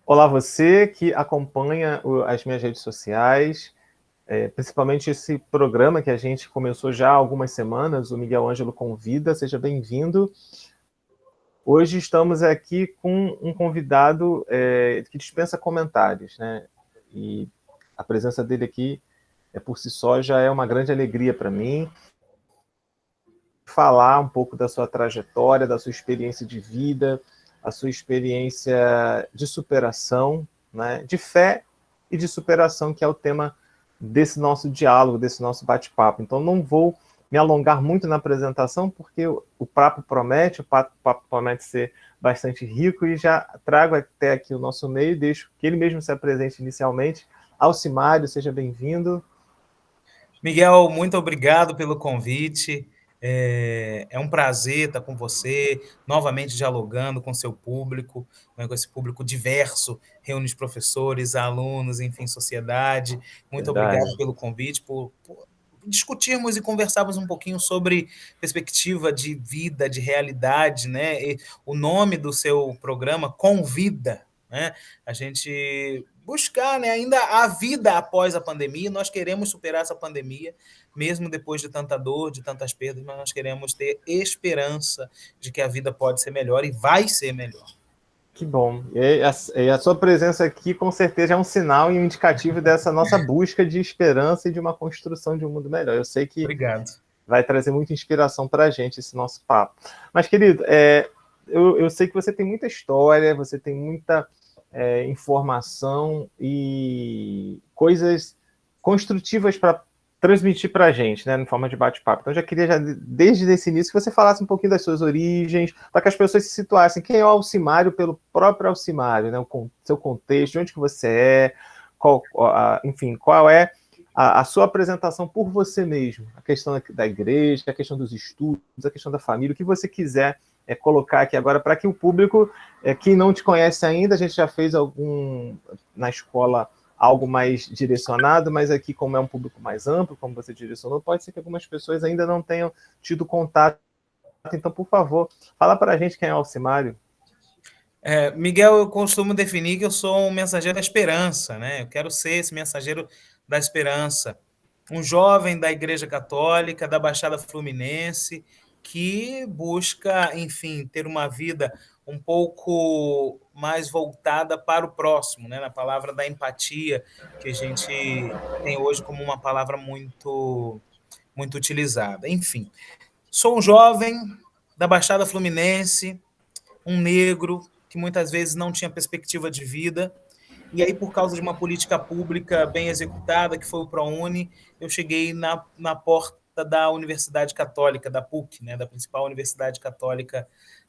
Olá, você que acompanha as minhas redes sociais, principalmente esse programa que a gente começou já há algumas semanas, o Miguel Ângelo Convida, seja bem-vindo. Hoje estamos aqui com um convidado que dispensa comentários, né? E a presença dele aqui, por si só, já é uma grande alegria para mim. Falar um pouco da sua trajetória, da sua experiência de vida, a sua experiência de superação, né? De fé e de superação, que é o tema desse nosso diálogo, desse nosso bate-papo. Então, não vou me alongar muito na apresentação, porque o papo promete ser bastante rico, e já trago até aqui o nosso meio, deixo que ele mesmo se apresente inicialmente. Alcimário, seja bem-vindo. Miguel, muito obrigado pelo convite. É um prazer estar com você, novamente dialogando com seu público, né, com esse público diverso, reúne professores, alunos, enfim, sociedade. Muito obrigado Verdade. pelo convite, por discutirmos e conversarmos um pouquinho sobre perspectiva de vida, de realidade, né? E o nome do seu programa, Convida, né? A gente buscar, né, ainda a vida após a pandemia. Nós queremos superar essa pandemia, mesmo depois de tanta dor, de tantas perdas, mas nós queremos ter esperança de que a vida pode ser melhor e vai ser melhor. Que bom. E a sua presença aqui, com certeza, é um sinal e um indicativo dessa nossa busca de esperança e de uma construção de um mundo melhor. Eu sei que Obrigado. vai trazer muita inspiração para a gente esse nosso papo. Mas, querido, eu sei que você tem muita história, você tem muita informação e coisas construtivas para transmitir para a gente, né, em forma de bate-papo. Então, eu já queria, desde esse início, que você falasse um pouquinho das suas origens, para que as pessoas se situassem. Quem é o Alcimário pelo próprio Alcimário, né, o seu contexto, de onde que você é, enfim, qual é a sua apresentação por você mesmo, a questão da igreja, a questão dos estudos, a questão da família, o que você quiser colocar aqui agora, para que o público, que não te conhece ainda, a gente já fez na escola algo mais direcionado, mas aqui, como é um público mais amplo, como você direcionou, pode ser que algumas pessoas ainda não tenham tido contato. Então, por favor, fala para a gente quem é o Alcimário. Miguel, eu costumo definir que eu sou um mensageiro da esperança, né? Eu quero ser esse mensageiro da esperança. Um jovem da Igreja Católica, da Baixada Fluminense, que busca, enfim, ter uma vida um pouco mais voltada para o próximo, né? Na palavra da empatia, que a gente tem hoje como uma palavra muito, muito utilizada. Enfim, sou um jovem da Baixada Fluminense, um negro que muitas vezes não tinha perspectiva de vida. E aí, por causa de uma política pública bem executada, que foi o ProUni, eu cheguei na porta da Universidade Católica, da PUC, né, da principal universidade católica,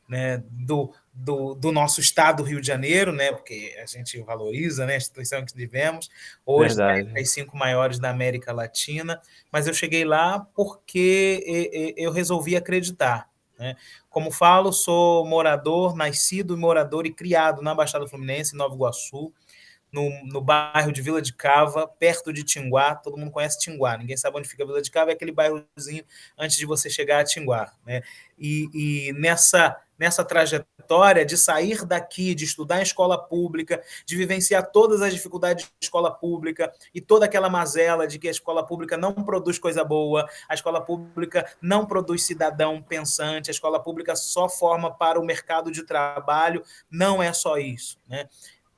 né, do nosso estado, Rio de Janeiro, né, porque a gente valoriza, né, a instituição que tivemos, hoje é Verdade. as 5 maiores da América Latina, mas eu cheguei lá porque eu resolvi acreditar. Né? Como falo, sou morador, nascido, morador e criado na Baixada Fluminense, em Nova Iguaçu, no bairro de Vila de Cava, perto de Tinguá. Todo mundo conhece Tinguá, ninguém sabe onde fica Vila de Cava, é aquele bairrozinho antes de você chegar a Tinguá. Né? E nessa trajetória de sair daqui, de estudar em escola pública, de vivenciar todas as dificuldades de escola pública e toda aquela mazela de que a escola pública não produz coisa boa, a escola pública não produz cidadão pensante, a escola pública só forma para o mercado de trabalho, não é só isso. Né?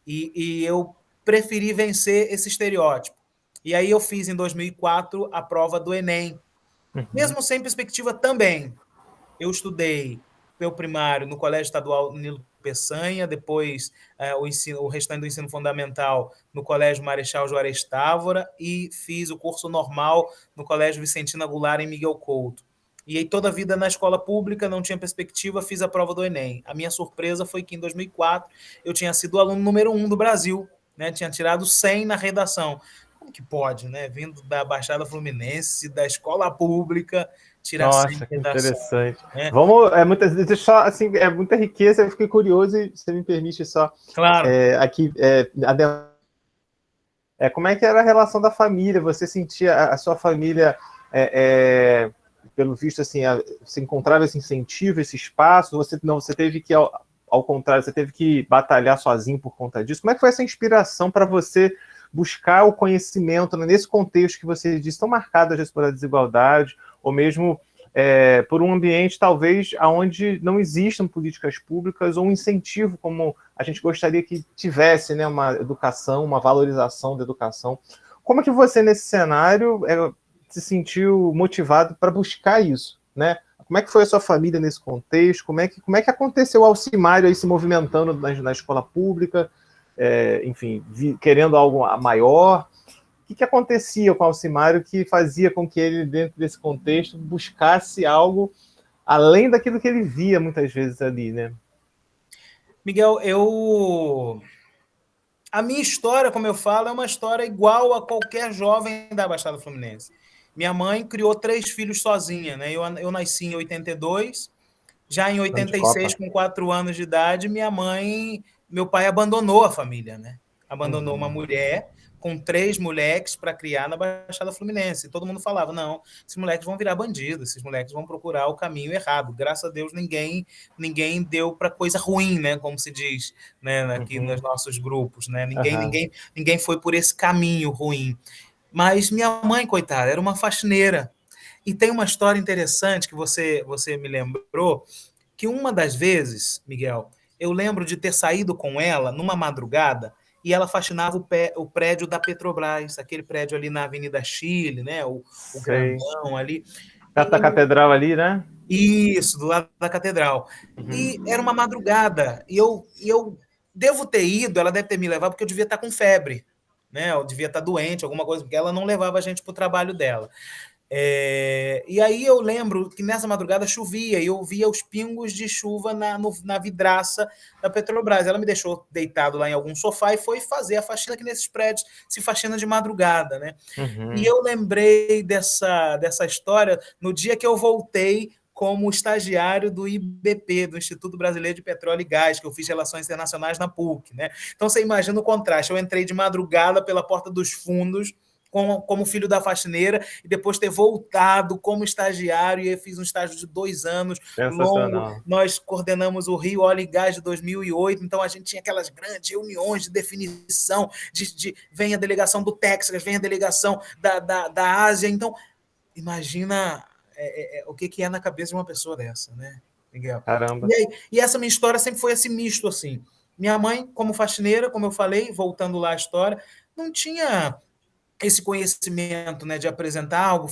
E eu preferi vencer esse estereótipo. E aí eu fiz, em 2004, a prova do Enem. Uhum. Mesmo sem perspectiva também. Eu estudei meu primário no Colégio Estadual Nilo Peçanha, depois o restante do ensino fundamental no Colégio Marechal Juarez Távora e fiz o curso normal no Colégio Vicentina Goulart, em Miguel Couto. E aí toda a vida na escola pública, não tinha perspectiva, fiz a prova do Enem. A minha surpresa foi que em 2004 eu tinha sido o aluno número 1 do Brasil, né? Tinha tirado 100 na redação. Como que pode, né? Vindo da Baixada Fluminense, da escola pública, tirar 100 Nossa, em que redação. interessante. Né? Vamos, só assim, é muita riqueza. Eu fiquei curioso, e você me permite só Claro. aqui como é que era a relação da família? Você sentia a sua família, pelo visto, assim, você encontrava esse incentivo, esse espaço? Você teve que ao contrário, você teve que batalhar sozinho por conta disso? Como é que foi essa inspiração para você buscar o conhecimento, né, nesse contexto que você disse, tão marcado às vezes pela desigualdade, ou mesmo por um ambiente talvez onde não existam políticas públicas ou um incentivo como a gente gostaria que tivesse, né, uma educação, uma valorização da educação. Como é que você, nesse cenário, se sentiu motivado para buscar isso, né? Como é que foi a sua família nesse contexto? Como é que aconteceu o Alcimário aí se movimentando na escola pública, enfim, querendo algo maior? O que acontecia com o Alcimário que fazia com que ele, dentro desse contexto, buscasse algo além daquilo que ele via muitas vezes ali, né? Miguel, a minha história, como eu falo, é uma história igual a qualquer jovem da Baixada Fluminense. Minha mãe criou 3 filhos sozinha, né? Eu nasci em 82, já em 86, com 4 anos de idade, meu pai abandonou a família, né? Abandonou uma mulher com 3 moleques para criar na Baixada Fluminense. E todo mundo falava, não, esses moleques vão virar bandidos, esses moleques vão procurar o caminho errado. Graças a Deus, ninguém deu para coisa ruim, né? Como se diz, né? Aqui nos nossos grupos, né? Ninguém foi por esse caminho ruim. Mas minha mãe, coitada, era uma faxineira. E tem uma história interessante que você me lembrou, que uma das vezes, Miguel, eu lembro de ter saído com ela numa madrugada e ela faxinava o prédio da Petrobras, aquele prédio ali na Avenida Chile, né? O grandão ali. Perto da catedral ali, né? Isso, do lado da catedral. E era uma madrugada, e eu devo ter ido, ela deve ter me levado, porque eu devia estar com febre, né? Eu devia estar doente, alguma coisa, porque ela não levava a gente para o trabalho dela. E aí eu lembro que nessa madrugada chovia e eu via os pingos de chuva na vidraça da Petrobras. Ela me deixou deitado lá em algum sofá e foi fazer a faxina, que nesses prédios se faxina de madrugada, né? E eu lembrei dessa história no dia que eu voltei como estagiário do IBP, do Instituto Brasileiro de Petróleo e Gás, que eu fiz Relações Internacionais na PUC, né? Então você imagina o contraste. Eu entrei de madrugada pela porta dos fundos, como filho da faxineira, e depois ter voltado como estagiário, e eu fiz um estágio de 2 anos, longo. Nós coordenamos o Rio Óleo e Gás de 2008, então a gente tinha aquelas grandes reuniões de definição, vem a delegação do Texas, vem a delegação da Ásia, então imagina o que é na cabeça de uma pessoa dessa, né, Miguel? Caramba. E essa minha história sempre foi esse misto, assim. Minha mãe, como faxineira, como eu falei, voltando lá à história, não tinha esse conhecimento, né, de apresentar algo,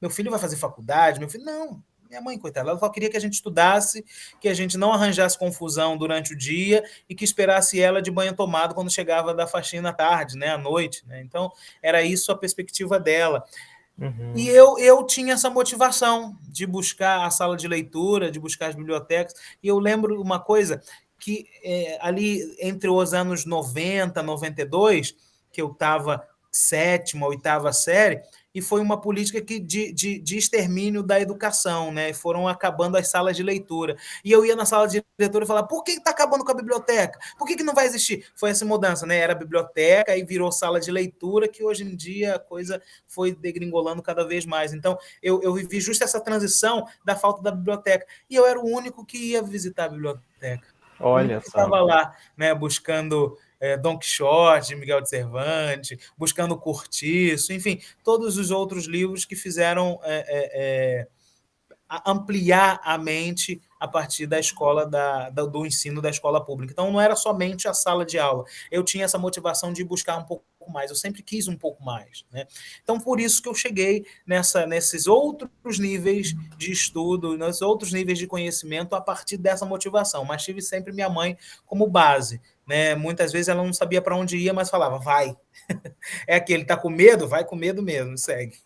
meu filho vai fazer faculdade, não, minha mãe, coitada, ela só queria que a gente estudasse, que a gente não arranjasse confusão durante o dia e que esperasse ela de banho tomado quando chegava da faxina à tarde, né, à noite, né? Então, era isso a perspectiva dela. E eu tinha essa motivação de buscar a sala de leitura, de buscar as bibliotecas, e eu lembro uma coisa, que ali entre os anos 90, 92, que eu estava 7ª, 8ª série, e foi uma política de extermínio da educação, né? Foram acabando as salas de leitura. E eu ia na sala de leitura e falava, por que está acabando com a biblioteca? Por que não vai existir? Foi essa mudança, né? Era biblioteca e virou sala de leitura, que hoje em dia a coisa foi degringolando cada vez mais. Então, eu vivi justo essa transição da falta da biblioteca. E eu era o único que ia visitar a biblioteca. Olha só. Estava lá, né, buscando Don Quixote, Miguel de Cervantes, buscando Cortiço, enfim, todos os outros livros que fizeram ampliar a mente a partir da escola, do ensino da escola pública. Então, não era somente a sala de aula. Eu tinha essa motivação de buscar um pouco mais. Eu sempre quis um pouco mais, né? Então, por isso que eu cheguei nesses outros níveis de estudo, nesses outros níveis de conhecimento a partir dessa motivação. Mas tive sempre minha mãe como base, né? Muitas vezes ela não sabia para onde ia, mas falava, vai. É aquele, tá com medo? Vai com medo mesmo, segue.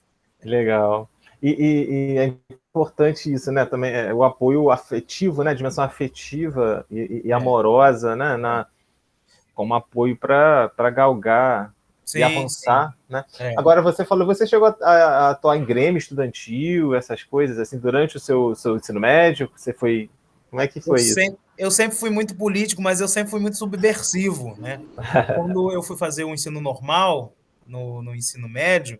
Legal. E é importante isso, né? Também o apoio afetivo, né? A dimensão afetiva e amorosa, né? Como apoio para galgar e avançar, sim. Né? Agora, você falou, você chegou a atuar em grêmio estudantil, essas coisas, assim, durante o seu ensino médio? Você foi... Como é que foi isso? Eu sempre fui muito político, mas eu sempre fui muito subversivo, né? Quando eu fui fazer o ensino normal, no ensino médio,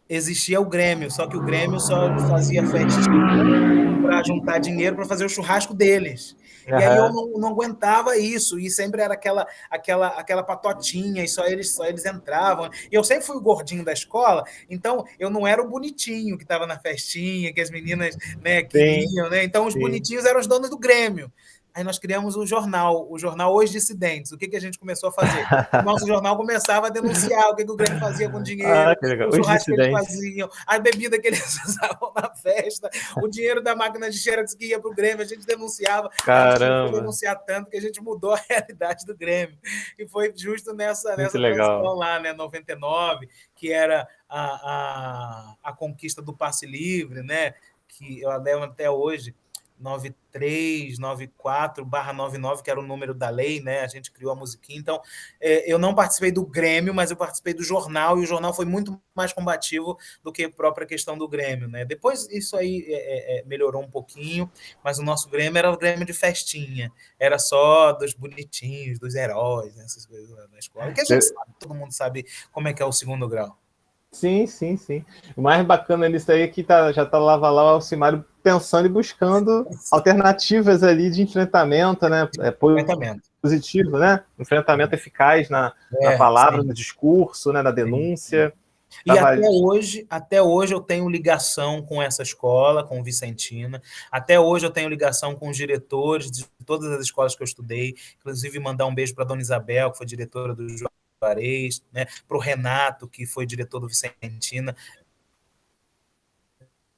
existia o Grêmio, só que o Grêmio só fazia festinha para juntar dinheiro para fazer o churrasco deles. E aí eu não aguentava isso, e sempre era aquela patotinha, e só eles entravam. E eu sempre fui o gordinho da escola, então eu não era o bonitinho que estava na festinha, que as meninas, né, queriam, né? Então os bonitinhos eram os donos do Grêmio. Aí nós criamos o jornal Os Dissidentes. O que a gente começou a fazer? O nosso jornal começava a denunciar o que o Grêmio fazia com dinheiro, o churrasco que eles faziam, a bebida que eles usavam na festa, o dinheiro da máquina de xerox que ia para o Grêmio, a gente denunciava. Caramba. A gente foi denunciar tanto que a gente mudou a realidade do Grêmio. E foi justo nessa transição lá, né, 99, que era a conquista do passe livre, né, que eu levo até hoje, 93, 94/99, que era o número da lei, né? A gente criou a musiquinha. Então, eu não participei do Grêmio, mas eu participei do jornal, e o jornal foi muito mais combativo do que a própria questão do Grêmio, né? Depois isso aí melhorou um pouquinho, mas o nosso Grêmio era o Grêmio de festinha, era só dos bonitinhos, dos heróis, né? Essas coisas lá na escola. Que a gente sabe, todo mundo sabe como é que é o segundo grau. Sim. O mais bacana nisso aí é que já está lá o Alcimário pensando e buscando alternativas ali de enfrentamento, né? Positivo, né? Enfrentamento eficaz na palavra, no discurso, né? Na denúncia. E até hoje eu tenho ligação com essa escola, com o Vicentina. Até hoje eu tenho ligação com os diretores de todas as escolas que eu estudei. Inclusive, mandar um beijo para a dona Isabel, que foi diretora do Juarez, né? Para o Renato, que foi diretor do Vicentina,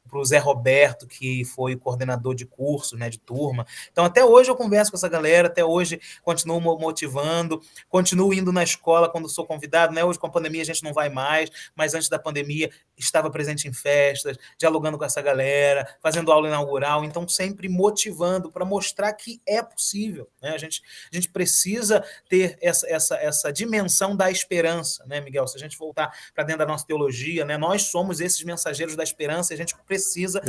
para o Zé Roberto, que foi o coordenador de curso, né, de turma. Então, até hoje eu converso com essa galera, até hoje continuo motivando, continuo indo na escola quando sou convidado, né? Hoje, com a pandemia, a gente não vai mais, mas antes da pandemia, estava presente em festas, dialogando com essa galera, fazendo aula inaugural, então sempre motivando para mostrar que é possível, né? A gente precisa ter essa dimensão da esperança, né, Miguel? Se a gente voltar para dentro da nossa teologia, né, nós somos esses mensageiros da esperança, e a gente precisa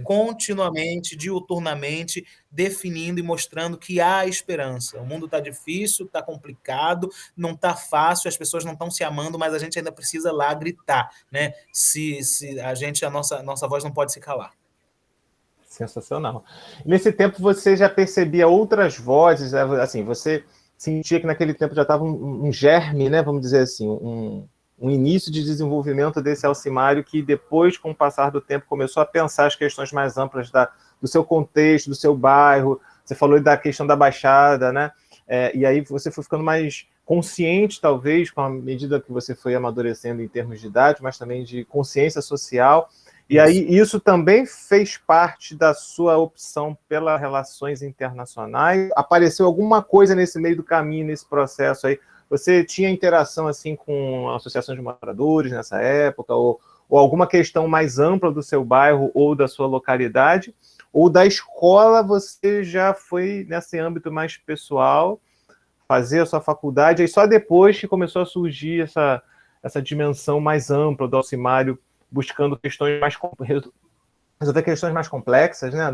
continuamente, diuturnamente, definindo e mostrando que há esperança. O mundo está difícil, está complicado, não está fácil, as pessoas não estão se amando, mas a gente ainda precisa lá gritar, né? A nossa voz não pode se calar. Sensacional. Nesse tempo você já percebia outras vozes, assim, você sentia que naquele tempo já estava um germe, né? Vamos dizer assim, um início de desenvolvimento desse Alcimário que depois, com o passar do tempo, começou a pensar as questões mais amplas do seu contexto, do seu bairro. Você falou da questão da Baixada, né? E aí você foi ficando mais consciente, talvez, com a medida que você foi amadurecendo em termos de idade, mas também de consciência social. E aí isso também fez parte da sua opção pelas relações internacionais? Apareceu alguma coisa nesse meio do caminho, nesse processo aí? Você tinha interação assim com associações de moradores nessa época, ou alguma questão mais ampla do seu bairro ou da sua localidade? Ou da escola você já foi nesse âmbito mais pessoal, fazer a sua faculdade, aí só depois que começou a surgir essa dimensão mais ampla do Alcimário, buscando resolver questões mais complexas, né,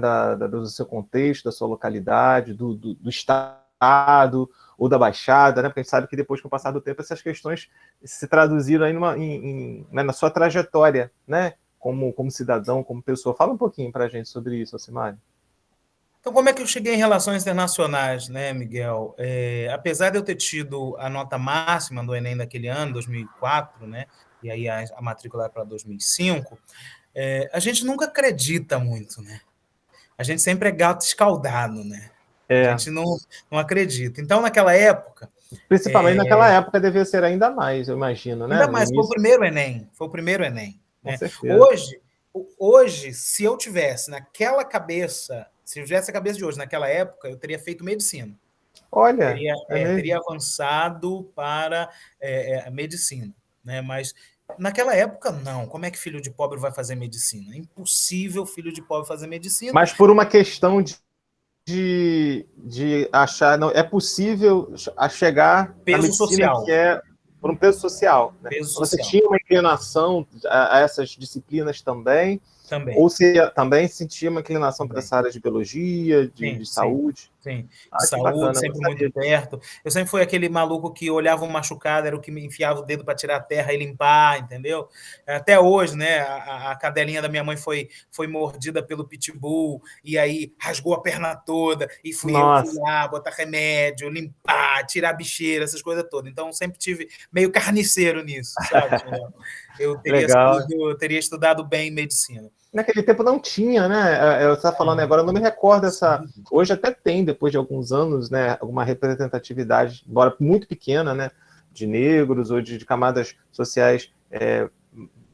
do seu contexto, da sua localidade, do estado ou da Baixada, né? Porque a gente sabe que depois, com o passar do tempo, essas questões se traduziram aí na sua trajetória, né? Como cidadão, como pessoa. Fala um pouquinho para a gente sobre isso, Alcimário. Então, como é que eu cheguei em relações internacionais, né, Miguel? Apesar de eu ter tido a nota máxima do Enem daquele ano, 2004, né? E aí a matrícula era para 2005, a gente nunca acredita muito, né? A gente sempre é gato escaldado, né? A gente não acredita. Então, naquela época... Principalmente naquela época devia ser ainda mais, eu imagino, né? Ainda mais, foi o primeiro Enem. Né? Com certeza. Hoje, se eu tivesse naquela cabeça, se eu tivesse a cabeça de hoje naquela época, eu teria feito medicina. Olha, teria avançado para a medicina, né? Mas naquela época, não. Como é que filho de pobre vai fazer medicina? É impossível filho de pobre fazer medicina. Mas por uma questão de achar, não é possível chegar peso na medicina social. Que é por um peso social. Né? Peso Você social. tinha uma inclinação a essas disciplinas também? Também. Ou você também sentia uma inclinação para essa área de biologia, de saúde? Sim, de Ah, que saúde, bacana, eu não sempre muito sabia disso. perto. Eu sempre fui aquele maluco que olhava um machucado, era o que me enfiava o dedo para tirar a terra e limpar, entendeu? Até hoje, né? A cadelinha da minha mãe foi mordida pelo pitbull, e aí rasgou a perna toda, e eu fui Nossa, lá botar remédio, limpar, tirar a bicheira, essas coisas todas. Então, sempre tive meio carniceiro nisso, sabe? Eu legal. teria estudado bem medicina. Naquele tempo não tinha, né? Você está falando agora, eu não me recordo essa. Sim. Hoje até tem, depois de alguns anos, né, alguma representatividade, embora muito pequena, né, de negros ou de camadas sociais,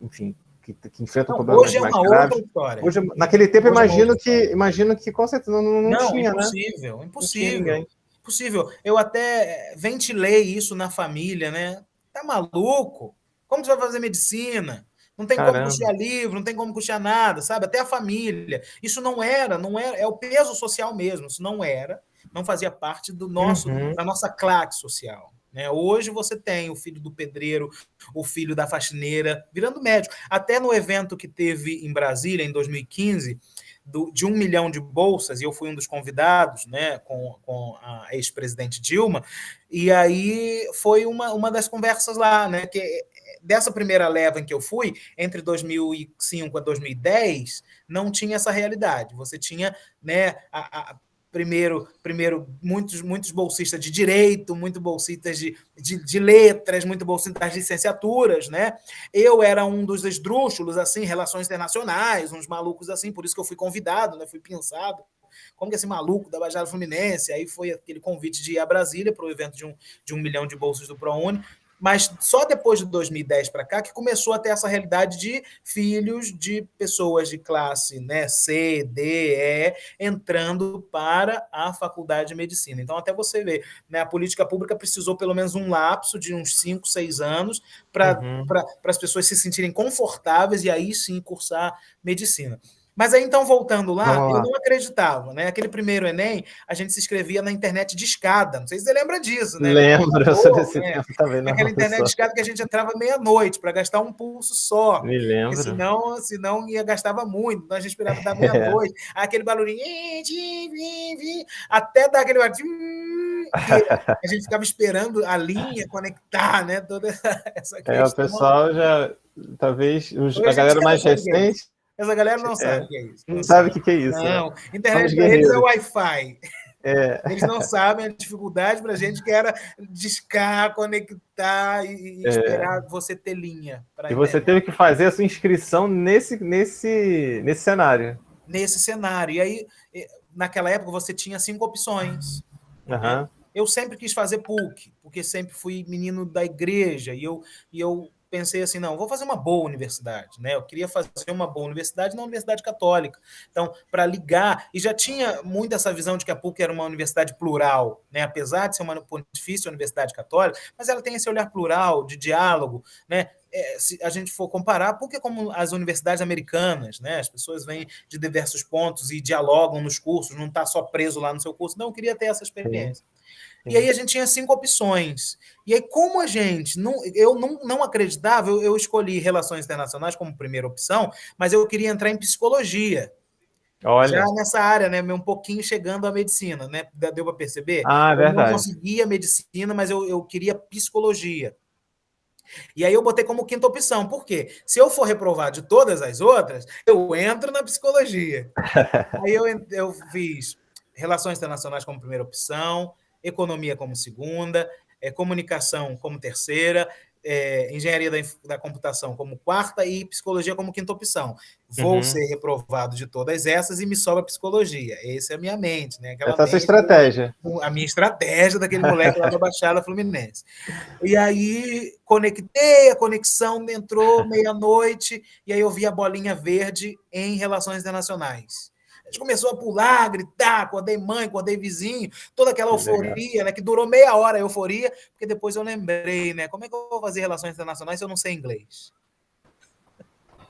enfim, que enfrentam Não, problemas hoje é mais uma outra graves. história. Hoje, naquele tempo, Hoje é uma outra história. imagino que com certeza não Não, tinha, né? impossível, Não tinha impossível, ninguém. impossível. Eu até ventilei isso na família, né? Tá maluco? Como você vai fazer medicina? Não tem como Caramba. custear livro, não tem como custear nada, sabe? Até a família. Isso não era, é o peso social mesmo. Isso não fazia parte Uhum, da nossa classe social. Né? Hoje você tem o filho do pedreiro, o filho da faxineira, virando médico. Até no evento que teve em Brasília, em 2015, de 1 milhão de bolsas, e eu fui um dos convidados, né, com a ex-presidente Dilma, e aí foi uma das conversas lá, né, que dessa primeira leva em que eu fui, entre 2005 a 2010, não tinha essa realidade. Você tinha, né, primeiro muitos bolsistas de direito, muitos bolsistas de letras, muitos bolsistas das licenciaturas, né? Eu era um dos esdrúxulos, assim, relações internacionais, uns malucos assim, por isso que eu fui convidado, né? Fui pensado. Como que esse maluco da Baixada Fluminense? Aí foi aquele convite de ir a Brasília para o evento de 1 milhão de bolsas do ProUni. Mas só depois de 2010 para cá que começou a ter essa realidade de filhos de pessoas de classe, né, C, D, E, entrando para a faculdade de medicina. Então, até você ver, né, a política pública precisou pelo menos um lapso de uns 5, 6 anos para uhum. as pessoas se sentirem confortáveis e aí sim cursar medicina. Mas aí, então, voltando lá, Vamos eu lá. não acreditava, né? Aquele primeiro Enem, a gente se inscrevia na internet de escada. Não sei se você lembra disso, né? Lembro, eu sou Computador, desse né? tempo também, não, Aquela eu internet de sou. escada que a gente entrava meia-noite para gastar um pulso só. Me Porque lembro. senão gastava muito. Então a gente esperava dar É. meia-noite. Aquele barulhinho, até dar aquele barulho, que a gente ficava esperando a linha conectar, né? Toda essa O questão. pessoal já, talvez, a Hoje em galera dia não mais sabe o que é isso. recente, Essa galera não sabe o que é isso. não Não sabe o sabe. que que é isso, né? Não, São os internet para eles é guerreiros. Wi-Fi. É, Eles não sabem a dificuldade para a gente que era discar, conectar e é. esperar você ter linha para a E você internet. teve que fazer a sua inscrição nesse cenário. Nesse cenário. E aí, naquela época, você tinha 5 opções. Né? Aham. Eu sempre quis fazer PUC, porque sempre fui menino da igreja, e eu pensei assim, não, vou fazer uma boa universidade, né? Eu queria fazer uma boa universidade na Universidade Católica. Então, para ligar, e já tinha muito essa visão de que a PUC era uma universidade plural, né? Apesar de ser uma pontifícia universidade católica, mas ela tem esse olhar plural, de diálogo, né? Se a gente for comparar, porque é como as universidades americanas, né? As pessoas vêm de diversos pontos e dialogam nos cursos, não está só preso lá no seu curso. Não, eu queria ter essa Sim, experiência. E sim. aí a gente tinha 5 opções. E aí, como a gente eu não acreditava, eu escolhi relações internacionais como primeira opção, mas eu queria entrar em psicologia. Já Olha. nessa área, né, um pouquinho chegando à medicina, né? Deu para perceber? Ah, é Eu não verdade. conseguia medicina, mas eu queria psicologia. E aí eu botei como quinta opção. Por quê? Se eu for reprovar de todas as outras, eu entro na psicologia. Aí eu fiz relações internacionais como primeira opção, economia como segunda, comunicação como terceira, engenharia da computação como quarta e psicologia como quinta opção. Vou Uhum. ser reprovado de todas essas e me sobra psicologia. Essa é a minha mente, né? Aquela Essa é a sua mente, estratégia. a minha estratégia daquele moleque lá da Baixada Fluminense. E aí conectei, a conexão entrou meia-noite, e aí eu vi a bolinha verde em relações internacionais. A gente começou a pular, a gritar, acordei mãe, acordei vizinho, toda aquela Que legal. euforia, né? Que durou meia hora a euforia, porque depois eu lembrei, né? Como é que eu vou fazer relações internacionais se eu não sei inglês?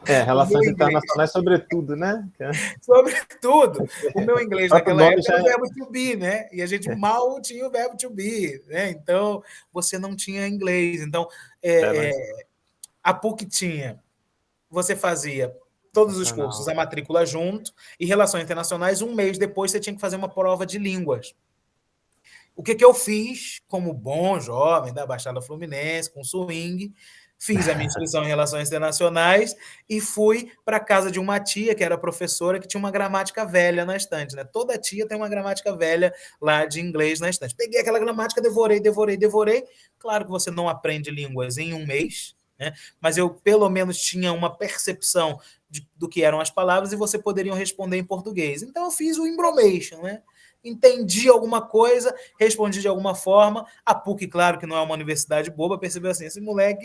O meu Relações inglês, internacionais, sobretudo, né? sobretudo, o meu O inglês próprio naquela nome época já era o verbo to be, né? E a gente mal tinha o verbo to be, né? Então, você não tinha inglês. Então, é, é a PUC tinha, você fazia todos os cursos, nacional. a matrícula junto, e relações internacionais, um mês depois você tinha que fazer uma prova de línguas. o que eu fiz como bom jovem da Baixada Fluminense, com swing? Fiz a minha inscrição em Relações Internacionais e fui para a casa de uma tia, que era professora, que tinha uma gramática velha na estante. Né? Toda tia tem uma gramática velha lá de inglês na estante. Peguei aquela gramática, devorei. Claro que você não aprende línguas em um mês, né? Mas eu, pelo menos, tinha uma percepção do que eram as palavras e você poderia responder em português. Então, eu fiz o embromation, né? Entendi alguma coisa, respondi de alguma forma. A PUC, claro que não é uma universidade boba, percebeu assim, esse moleque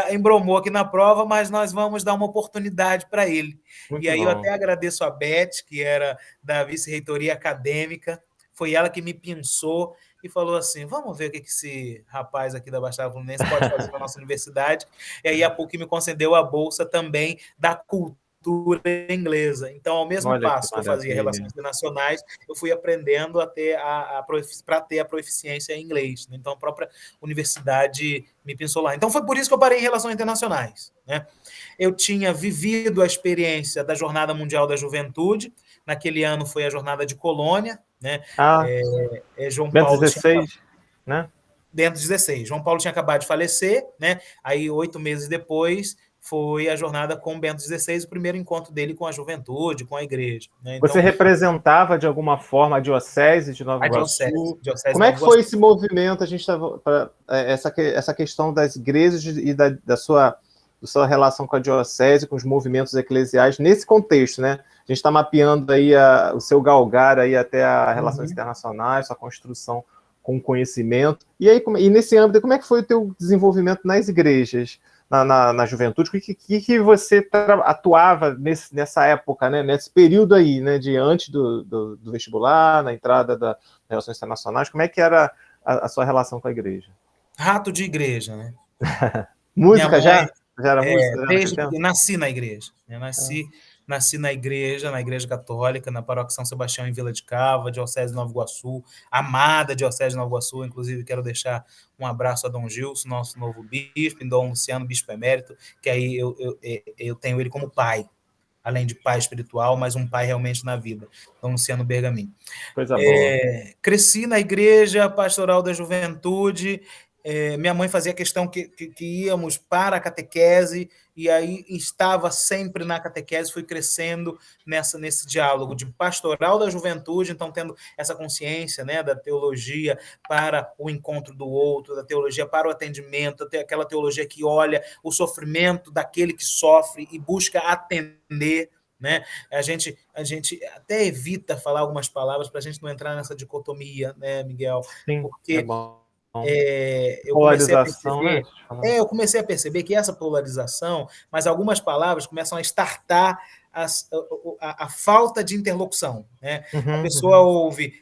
embromou aqui na prova, mas nós vamos dar uma oportunidade para ele. Muito E aí eu bom. até agradeço a Beth, que era da vice-reitoria acadêmica, foi ela que me pensou e falou assim, vamos ver o que esse rapaz aqui da Baixada Fluminense pode fazer na nossa universidade. E aí a PUC me concedeu a bolsa também da cultura inglesa. Então, ao mesmo Olha que passo que eu fazia maravilha. relações internacionais, eu fui aprendendo a ter para ter a proficiência em inglês. Então, a própria universidade me pensou lá. Então, foi por isso que eu parei em relações internacionais. Né? Eu tinha vivido a experiência da Jornada Mundial da Juventude. Naquele ano foi a Jornada de Colônia. Né? João Bento Paulo tinha... 16, né? Bento XVI. João Paulo tinha acabado de falecer, né? Aí 8 meses depois foi a jornada com Bento XVI, o primeiro encontro dele com a juventude, com a igreja. Né? Então, você representava de alguma forma a diocese de Nova a Diocese Iguaçu? de Como é Nova que foi Iguaçu. esse movimento? A gente essa questão das igrejas e da sua relação com a diocese, com os movimentos eclesiais nesse contexto, né? A gente está mapeando aí o seu galgar aí até a relações internacionais, sua construção com conhecimento. E nesse âmbito, como é que foi o teu desenvolvimento nas igrejas? Na juventude, que você atuava nessa época, né, nesse período aí, né, de antes do vestibular, na entrada das relações internacionais, como é que era a sua relação com a igreja? Rato de igreja, né? Minha Música mãe, já? Já era música já naquele desde tempo? que nasci na igreja. Eu nasci na igreja católica, na paróquia São Sebastião, em Vila de Cava, diocese de Nova Iguaçu, amada diocese de Nova Iguaçu. Inclusive, quero deixar um abraço a Dom Gilson, nosso novo bispo, e Dom Luciano, bispo emérito, que aí eu tenho ele como pai, além de pai espiritual, mas um pai realmente na vida, Dom Luciano Bergamin. Coisa boa. Cresci na igreja pastoral da juventude. Minha mãe fazia questão que íamos para a catequese, e aí estava sempre na catequese, fui crescendo nesse diálogo de pastoral da juventude, então tendo essa consciência, né, da teologia para o encontro do outro, da teologia para o atendimento, aquela teologia que olha o sofrimento daquele que sofre e busca atender. Né? A gente até evita falar algumas palavras para a gente não entrar nessa dicotomia, né, Miguel? Sim, é Porque bom. eu comecei a Polarização, né? perceber, eu comecei a perceber que essa polarização, mas algumas palavras começam a estartar a falta de interlocução. Né? A pessoa ouve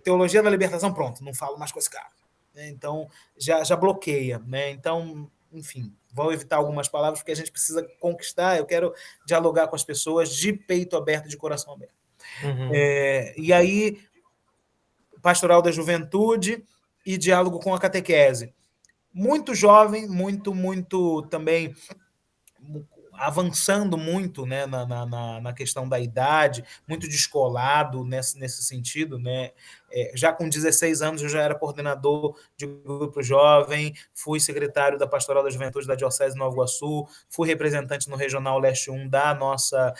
teologia da libertação, pronto, não falo mais com esse cara. Né? Então, já bloqueia. Né? Então, enfim, vou evitar algumas palavras porque a gente precisa conquistar, eu quero dialogar com as pessoas de peito aberto, de coração aberto. E aí, pastoral da juventude e diálogo com a catequese. Muito jovem, muito também avançando muito, né, na questão da idade, muito descolado nesse sentido. Né? Já com 16 anos eu já era coordenador de grupo jovem, fui secretário da Pastoral da Juventude da Diocese de Nova Iguaçu, fui representante no Regional Leste 1 da nossa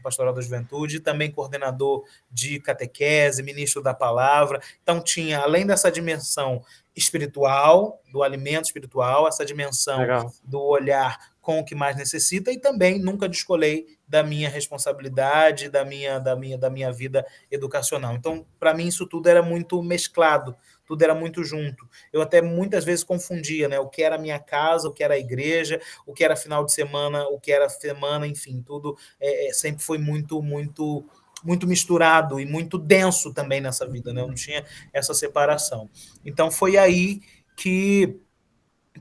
Pastoral da Juventude, e também coordenador de catequese, ministro da palavra. Então tinha, além dessa dimensão espiritual, do alimento espiritual, essa dimensão Legal. do olhar com o que mais necessita, e também nunca descolei da minha responsabilidade, da minha vida educacional. Então, para mim, isso tudo era muito mesclado, tudo era muito junto. Eu até muitas vezes confundia, né, o que era a minha casa, o que era a igreja, o que era final de semana, o que era semana, enfim, tudo sempre foi muito misturado e muito denso também nessa vida, né? Eu não tinha essa separação. Então, foi aí que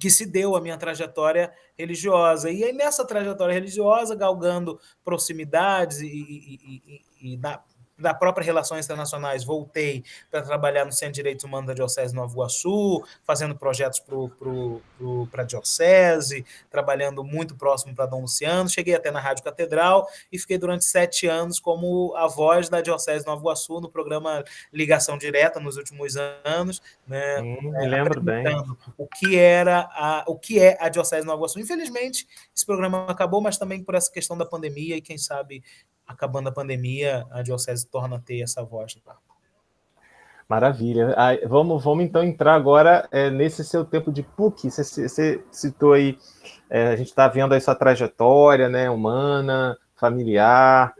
se deu a minha trajetória religiosa. E aí, nessa trajetória religiosa, galgando proximidades e da própria Relações Internacionais, voltei para trabalhar no Centro de Direitos Humanos da Diocese de Nova Iguaçu, fazendo projetos para a Diocese, trabalhando muito próximo para Dom Luciano, cheguei até na Rádio Catedral e fiquei durante 7 anos como a voz da Diocese de Nova Iguaçu no programa Ligação Direta nos últimos anos, né, Me lembro bem. o que é a Diocese de Nova Iguaçu. Infelizmente, esse programa acabou, mas também por essa questão da pandemia, e quem sabe, acabando a pandemia, a Diocese torna a ter essa voz. Maravilha. Vamos então entrar agora nesse seu tempo de PUC. Você citou aí, a gente está vendo aí sua trajetória, né, humana, familiar,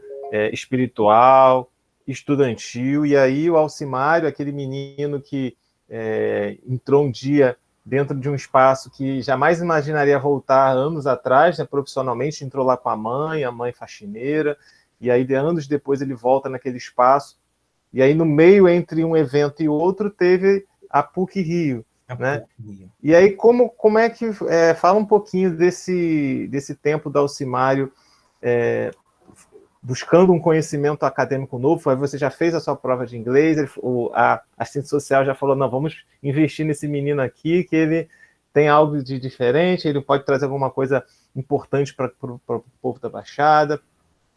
espiritual, estudantil, e aí o Alcimário, aquele menino que entrou um dia dentro de um espaço que jamais imaginaria voltar anos atrás, né, profissionalmente, entrou lá com a mãe faxineira, e aí anos depois ele volta naquele espaço. E aí, no meio, entre um evento e outro, teve a PUC Rio. Né? E aí, como é que... fala um pouquinho desse tempo do Alcimário buscando um conhecimento acadêmico novo. Aí você já fez a sua prova de inglês, a assistente social já falou, não, vamos investir nesse menino aqui, que ele tem algo de diferente, ele pode trazer alguma coisa importante para o povo da Baixada,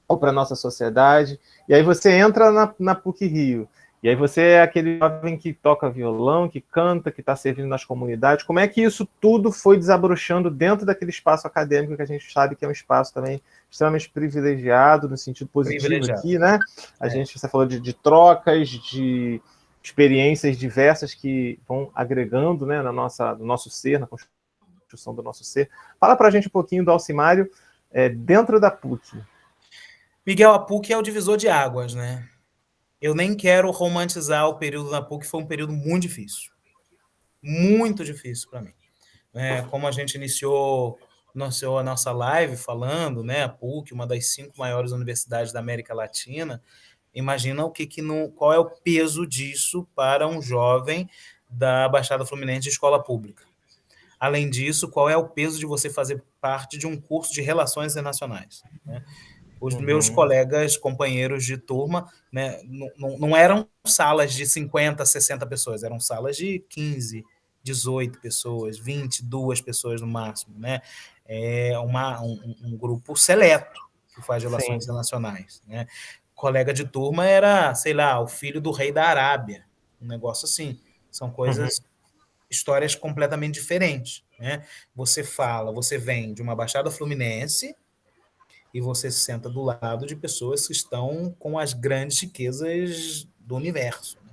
ou para a nossa sociedade, e aí você entra na PUC Rio, e aí você é aquele jovem que toca violão, que canta, que está servindo nas comunidades. Como é que isso tudo foi desabrochando dentro daquele espaço acadêmico que a gente sabe que é um espaço também extremamente privilegiado, no sentido positivo aqui, né? Você falou de trocas, de experiências diversas que vão agregando, né, no nosso ser, na construção do nosso ser. Fala para a gente um pouquinho do Alcimário dentro da PUC. Miguel, a PUC é o divisor de águas, né? Eu nem quero romantizar o período na PUC, foi um período muito difícil para mim. Como a gente iniciou a nossa live falando, né, a PUC, uma das 5 maiores universidades da América Latina, imagina qual é o peso disso para um jovem da Baixada Fluminense de escola pública. Além disso, qual é o peso de você fazer parte de um curso de Relações Internacionais, né? Os meus colegas, companheiros de turma, né, não eram salas de 50, 60 pessoas, eram salas de 15, 18 pessoas, 22 pessoas no máximo. Né? É um grupo seleto que faz relações internacionais. Né? Colega de turma era, sei lá, o filho do rei da Arábia, um negócio assim. São coisas, histórias completamente diferentes. Né? Você vem de uma Baixada Fluminense, e você se senta do lado de pessoas que estão com as grandes riquezas do universo. Né?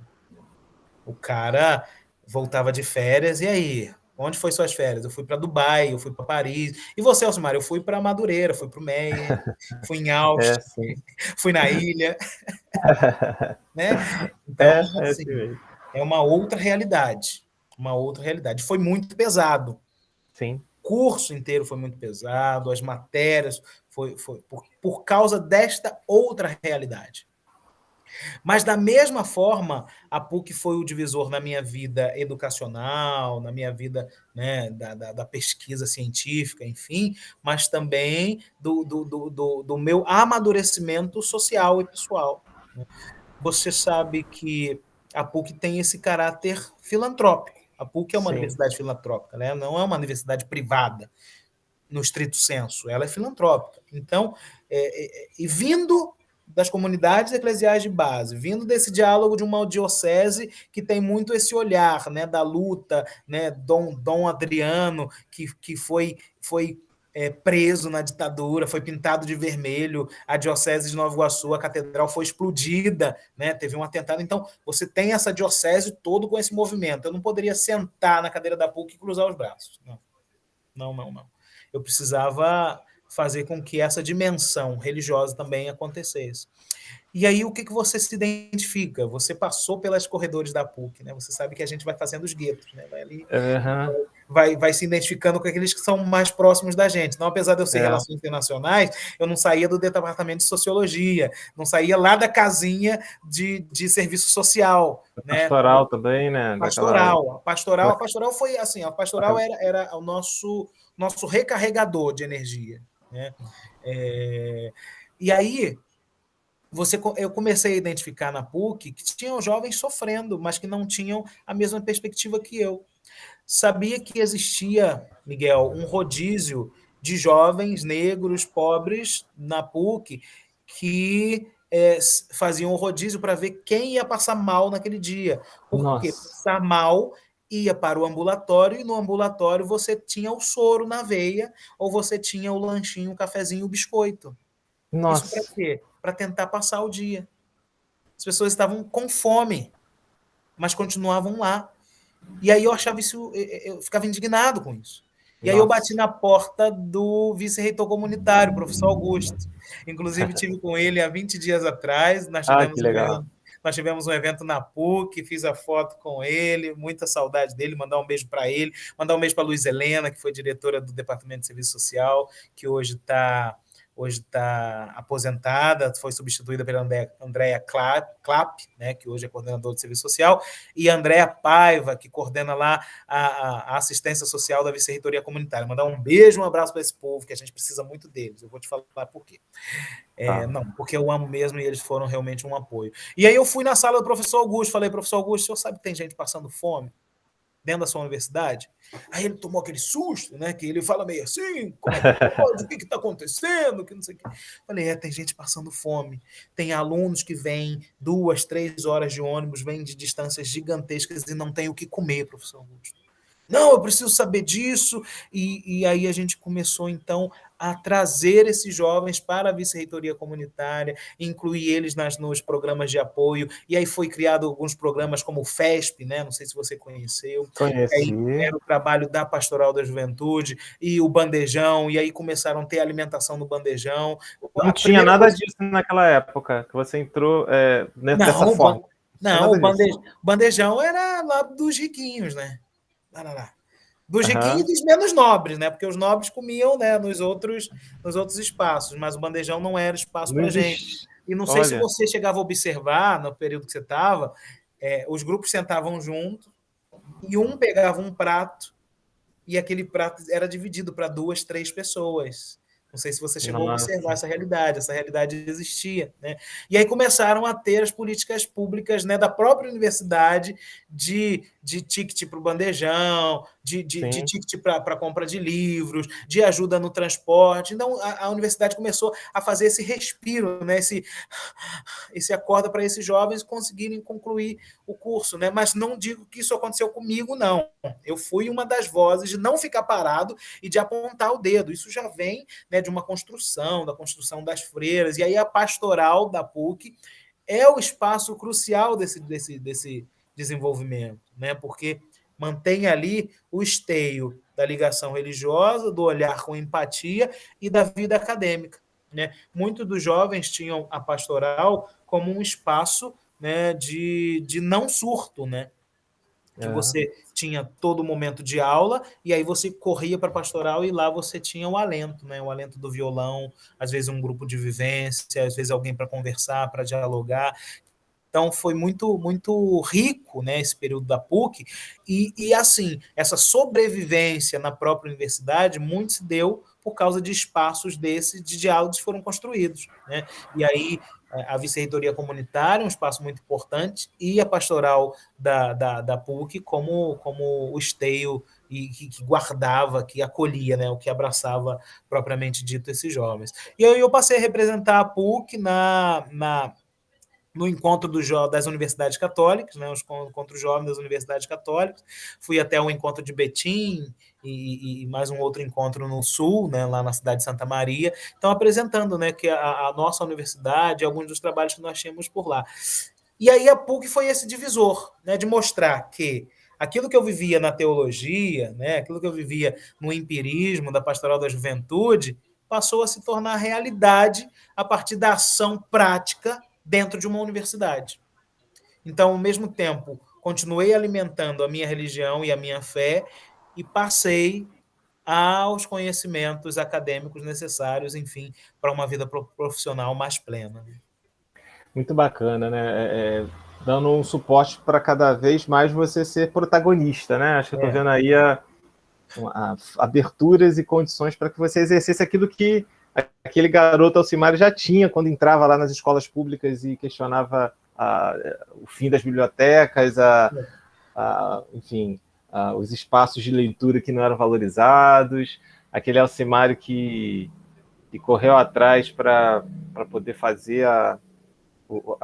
O cara voltava de férias, e aí? Onde foi suas férias? Eu fui para Dubai, eu fui para Paris. E você, Alcimário? Eu fui para Madureira, fui para o Meia, fui em Austin, fui na ilha. Né? Então, assim, é uma outra realidade. Uma outra realidade. Foi muito pesado. Sim. O curso inteiro foi muito pesado, as matérias foi por causa desta outra realidade. Mas, da mesma forma, a PUC foi o divisor na minha vida educacional, na minha vida, né, da pesquisa científica, enfim, mas também do meu amadurecimento social e pessoal. Você sabe que a PUC tem esse caráter filantrópico. A PUC é uma universidade filantrópica, né? Não é uma universidade privada, no estrito senso, ela é filantrópica. Então, e vindo das comunidades eclesiais de base, vindo desse diálogo de uma diocese que tem muito esse olhar, né, da luta, né, Dom Adriano, que foi preso na ditadura, foi pintado de vermelho, a diocese de Nova Iguaçu, a catedral foi explodida, né, teve um atentado. Então, você tem essa diocese todo com esse movimento. Eu não poderia sentar na cadeira da PUC e cruzar os braços. Não. Eu precisava fazer com que essa dimensão religiosa também acontecesse. E aí, o que você se identifica? Você passou pelos corredores da PUC, né? Você sabe que a gente vai fazendo os guetos, né? Vai ali, vai se identificando com aqueles que são mais próximos da gente. Não, apesar de eu ser Relações Internacionais, eu não saía do departamento de Sociologia, não saía lá da casinha de serviço social. Pastoral, né? Também, né? Pastoral. A pastoral foi assim, a pastoral era o nosso recarregador de energia. Né? E aí, eu comecei a identificar na PUC que tinham jovens sofrendo, mas que não tinham a mesma perspectiva que eu. Sabia que existia, Miguel, um rodízio de jovens negros pobres na PUC que faziam o rodízio para ver quem ia passar mal naquele dia. Porque Nossa, passar mal ia para o ambulatório, e no ambulatório você tinha o soro na veia, ou você tinha o lanchinho, o cafezinho, o biscoito. Isso para nossa, quê? Para tentar passar o dia. As pessoas estavam com fome, mas continuavam lá. E aí eu achava isso, eu ficava indignado com isso. E aí eu bati nossa. na porta do vice-reitor comunitário, professor Augusto. Inclusive tive com ele há 20 dias atrás, Ah, que legal. nós tivemos um evento na PUC, fiz a foto com ele, muita saudade dele, mandar um beijo para ele, mandar um beijo para a Luiz Helena, que foi diretora do Departamento de Serviço Social, que hoje está aposentada, foi substituída pela Andréa Clapp, né, que hoje é coordenadora de Serviço Social, e a Andréa Paiva, que coordena lá a assistência social da Vice-Reitoria Comunitária. Mandar um beijo, um abraço para esse povo, que a gente precisa muito deles. Eu vou te falar por quê. Tá. Não, porque eu amo mesmo e eles foram realmente um apoio. E aí eu fui na sala do professor Augusto, falei, professor Augusto, o senhor sabe que tem gente passando fome dentro da sua universidade? Aí ele tomou aquele susto, né? Que ele fala meio assim, como é que pode? O que está acontecendo? Que não sei o quê. Falei, tem gente passando fome. Tem alunos que vêm 2, 3 horas de ônibus, vêm de distâncias gigantescas e não tem o que comer, professor Augusto. Não, eu preciso saber disso. E aí a gente começou, então, a trazer esses jovens para a vice-reitoria comunitária, incluir eles nos programas de apoio. E aí foi criado alguns programas como o FESP, né? Não sei se você conheceu. Conheci. Aí era o trabalho da Pastoral da Juventude e o bandejão, e aí começaram a ter alimentação no bandejão. Não A tinha primeira nada coisa... disso naquela época que você entrou dessa Não, forma. Não tinha não, nada disso. o bandejão era lá dos riquinhos, né? Lá. Dos riquinhos Aham. e dos menos nobres, né? Porque os nobres comiam, né, nos outros espaços, mas o bandejão não era espaço Não para gente. existe. E não sei se Olha, você chegava a observar, no período que você estava, os grupos sentavam junto e um pegava um prato e aquele prato era dividido para 2, 3 pessoas. Não sei se você chegou a observar nossa. essa realidade existia. Né? E aí começaram a ter as políticas públicas, né, da própria universidade de ticket para o bandejão, de Sim. ticket para compra de livros, de ajuda no transporte. Então, a universidade começou a fazer esse respiro, né, esse acorda para esses jovens conseguirem concluir o curso. Né? Mas não digo que isso aconteceu comigo, não. Eu fui uma das vozes de não ficar parado e de apontar o dedo. Isso já vem, né, de uma construção, da construção das freiras. E aí a pastoral da PUC é o espaço crucial desse desenvolvimento, né? Porque mantém ali o esteio da ligação religiosa, do olhar com empatia e da vida acadêmica. Né? Muitos dos jovens tinham a pastoral como um espaço, né, de não surto, né? Que É. você tinha todo momento de aula e aí você corria para a pastoral e lá você tinha o alento, né? O alento do violão, às vezes um grupo de vivência, às vezes alguém para conversar, para dialogar. Então foi muito rico, né, esse período da PUC e assim essa sobrevivência na própria universidade muito se deu por causa de espaços desses de diálogos que foram construídos, né? E aí a vice-reitoria comunitária, um espaço muito importante, e a pastoral da PUC como o esteio e que guardava, que acolhia, né, o que abraçava propriamente dito esses jovens. E aí eu passei a representar a PUC no encontro das universidades católicas, né, os encontros jovens das universidades católicas. Fui até o encontro de Betim e mais um outro encontro no Sul, né, lá na cidade de Santa Maria. Então, apresentando, né, que a nossa universidade, alguns dos trabalhos que nós tínhamos por lá. E aí a PUC foi esse divisor, né, de mostrar que aquilo que eu vivia na teologia, né, aquilo que eu vivia no empirismo da pastoral da juventude, passou a se tornar realidade a partir da ação prática dentro de uma universidade. Então, ao mesmo tempo, continuei alimentando a minha religião e a minha fé e passei aos conhecimentos acadêmicos necessários, enfim, para uma vida profissional mais plena. Muito bacana, né? Dando um suporte para cada vez mais você ser protagonista, né? Acho que eu estou vendo aí aberturas e condições para que você exercesse aquilo que aquele garoto Alcimário já tinha, quando entrava lá nas escolas públicas e questionava o fim das bibliotecas, enfim, os espaços de leitura que não eram valorizados, aquele Alcimário que correu atrás para poder fazer a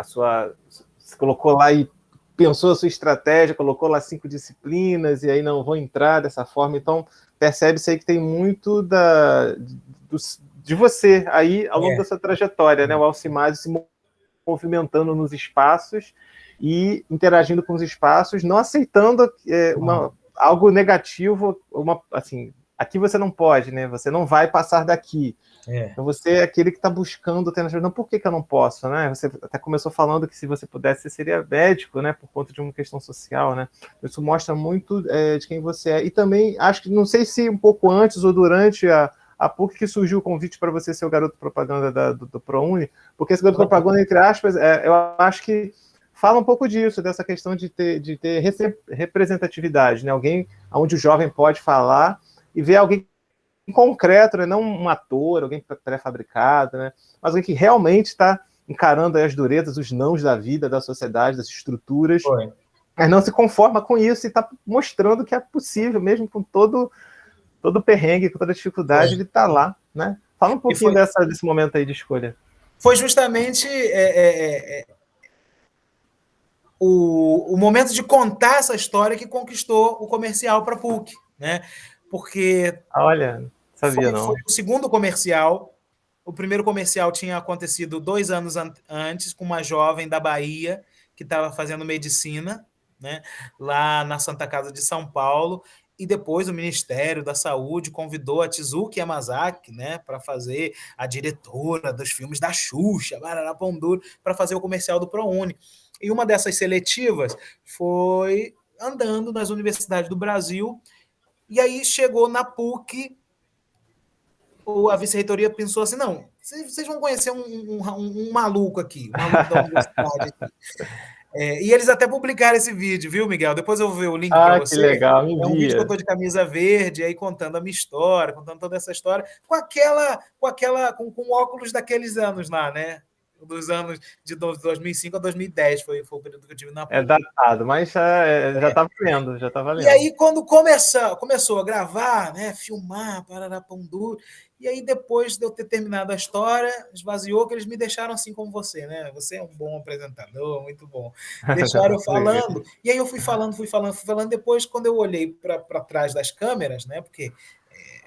sua... Se colocou lá e pensou a sua estratégia, colocou lá 5 disciplinas, e aí não vou entrar dessa forma. Então, percebe-se aí que tem muito de você aí ao longo da sua trajetória, né? O Alcimário se movimentando nos espaços e interagindo com os espaços, não aceitando algo negativo, assim, aqui você não pode, né? Você não vai passar daqui. Então você é aquele que está buscando alternativas. Não, por que eu não posso, né? Você até começou falando que se você pudesse, você seria médico, né? Por conta de uma questão social, né? Isso mostra muito de quem você é. E também, acho que, não sei se um pouco antes ou durante a PUC que surgiu o convite para você ser o garoto propaganda do ProUni, porque esse garoto propaganda, entre aspas, eu acho que fala um pouco disso, dessa questão de ter representatividade, né? Alguém onde o jovem pode falar e ver alguém em concreto, né? Não um ator, alguém pré-fabricado, né? Mas alguém que realmente está encarando aí as durezas, os nãos da vida, da sociedade, das estruturas, mas não se conforma com isso e está mostrando que é possível, mesmo com todo o perrengue, com toda a dificuldade, ele está lá, né? Fala um pouquinho desse momento aí de escolha. Foi justamente o momento de contar essa história que conquistou o comercial para a PUC, né? Porque olha, sabia não. Foi o segundo comercial. O primeiro comercial tinha acontecido 2 anos antes, com uma jovem da Bahia que estava fazendo medicina, né, lá na Santa Casa de São Paulo, e depois o Ministério da Saúde convidou a Tizuki Yamazaki, né, para fazer a diretora dos filmes da Xuxa, Barará Pão Duro, para fazer o comercial do ProUni. E uma dessas seletivas foi andando nas universidades do Brasil, e aí chegou na PUC, a vice-reitoria pensou assim, não, vocês vão conhecer um maluco aqui, um maluco da universidade aqui. E eles até publicaram esse vídeo, viu, Miguel? Depois eu vou ver o link para você. Que legal, é um vídeo que eu estou de camisa verde, aí contando a minha história, contando toda essa história, com óculos daqueles anos lá, né? Dos anos de 2005 a 2010, foi o período que eu tive na PUC. É datado, mas já está valendo, já está valendo. E aí, quando começou a gravar, né, filmar, Parará Pão Duro, e aí depois de eu ter terminado a história, esvaziou, que eles me deixaram assim como você, né? Você é um bom apresentador, muito bom. Deixaram eu falando, e aí eu fui falando, depois quando eu olhei para trás das câmeras, né, porque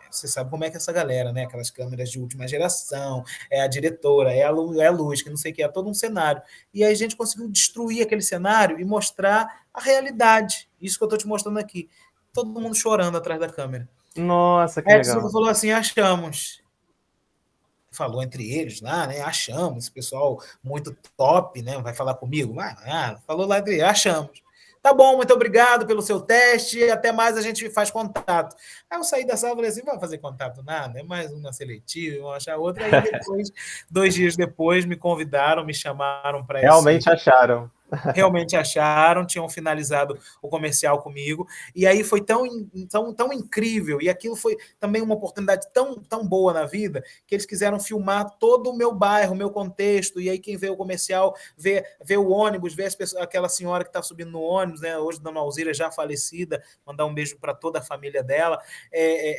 você sabe como é que é essa galera, né? Aquelas câmeras de última geração, é a diretora, é a luz, que não sei o que, é todo um cenário. E aí a gente conseguiu destruir aquele cenário e mostrar a realidade. Isso que eu estou te mostrando aqui. Todo mundo chorando atrás da câmera. Nossa, que legal. Edson falou assim, achamos. Falou entre eles lá, né? Achamos, esse pessoal muito top, né? Vai falar comigo? Falou lá entre eles, achamos. Tá bom, muito obrigado pelo seu teste, até mais, a gente faz contato. Aí eu saí da sala e falei assim, não vai fazer contato nada, é mais uma seletiva, vamos achar outra. Aí depois, 2 dias depois, me convidaram, me chamaram para Realmente acharam. Realmente acharam, tinham finalizado o comercial comigo, e aí foi tão incrível, e aquilo foi também uma oportunidade tão boa na vida, que eles quiseram filmar todo o meu bairro, o meu contexto, e aí quem vê o comercial, vê o ônibus, vê aquela senhora que está subindo no ônibus, né, hoje Dona Alzira já falecida, mandar um beijo para toda a família dela,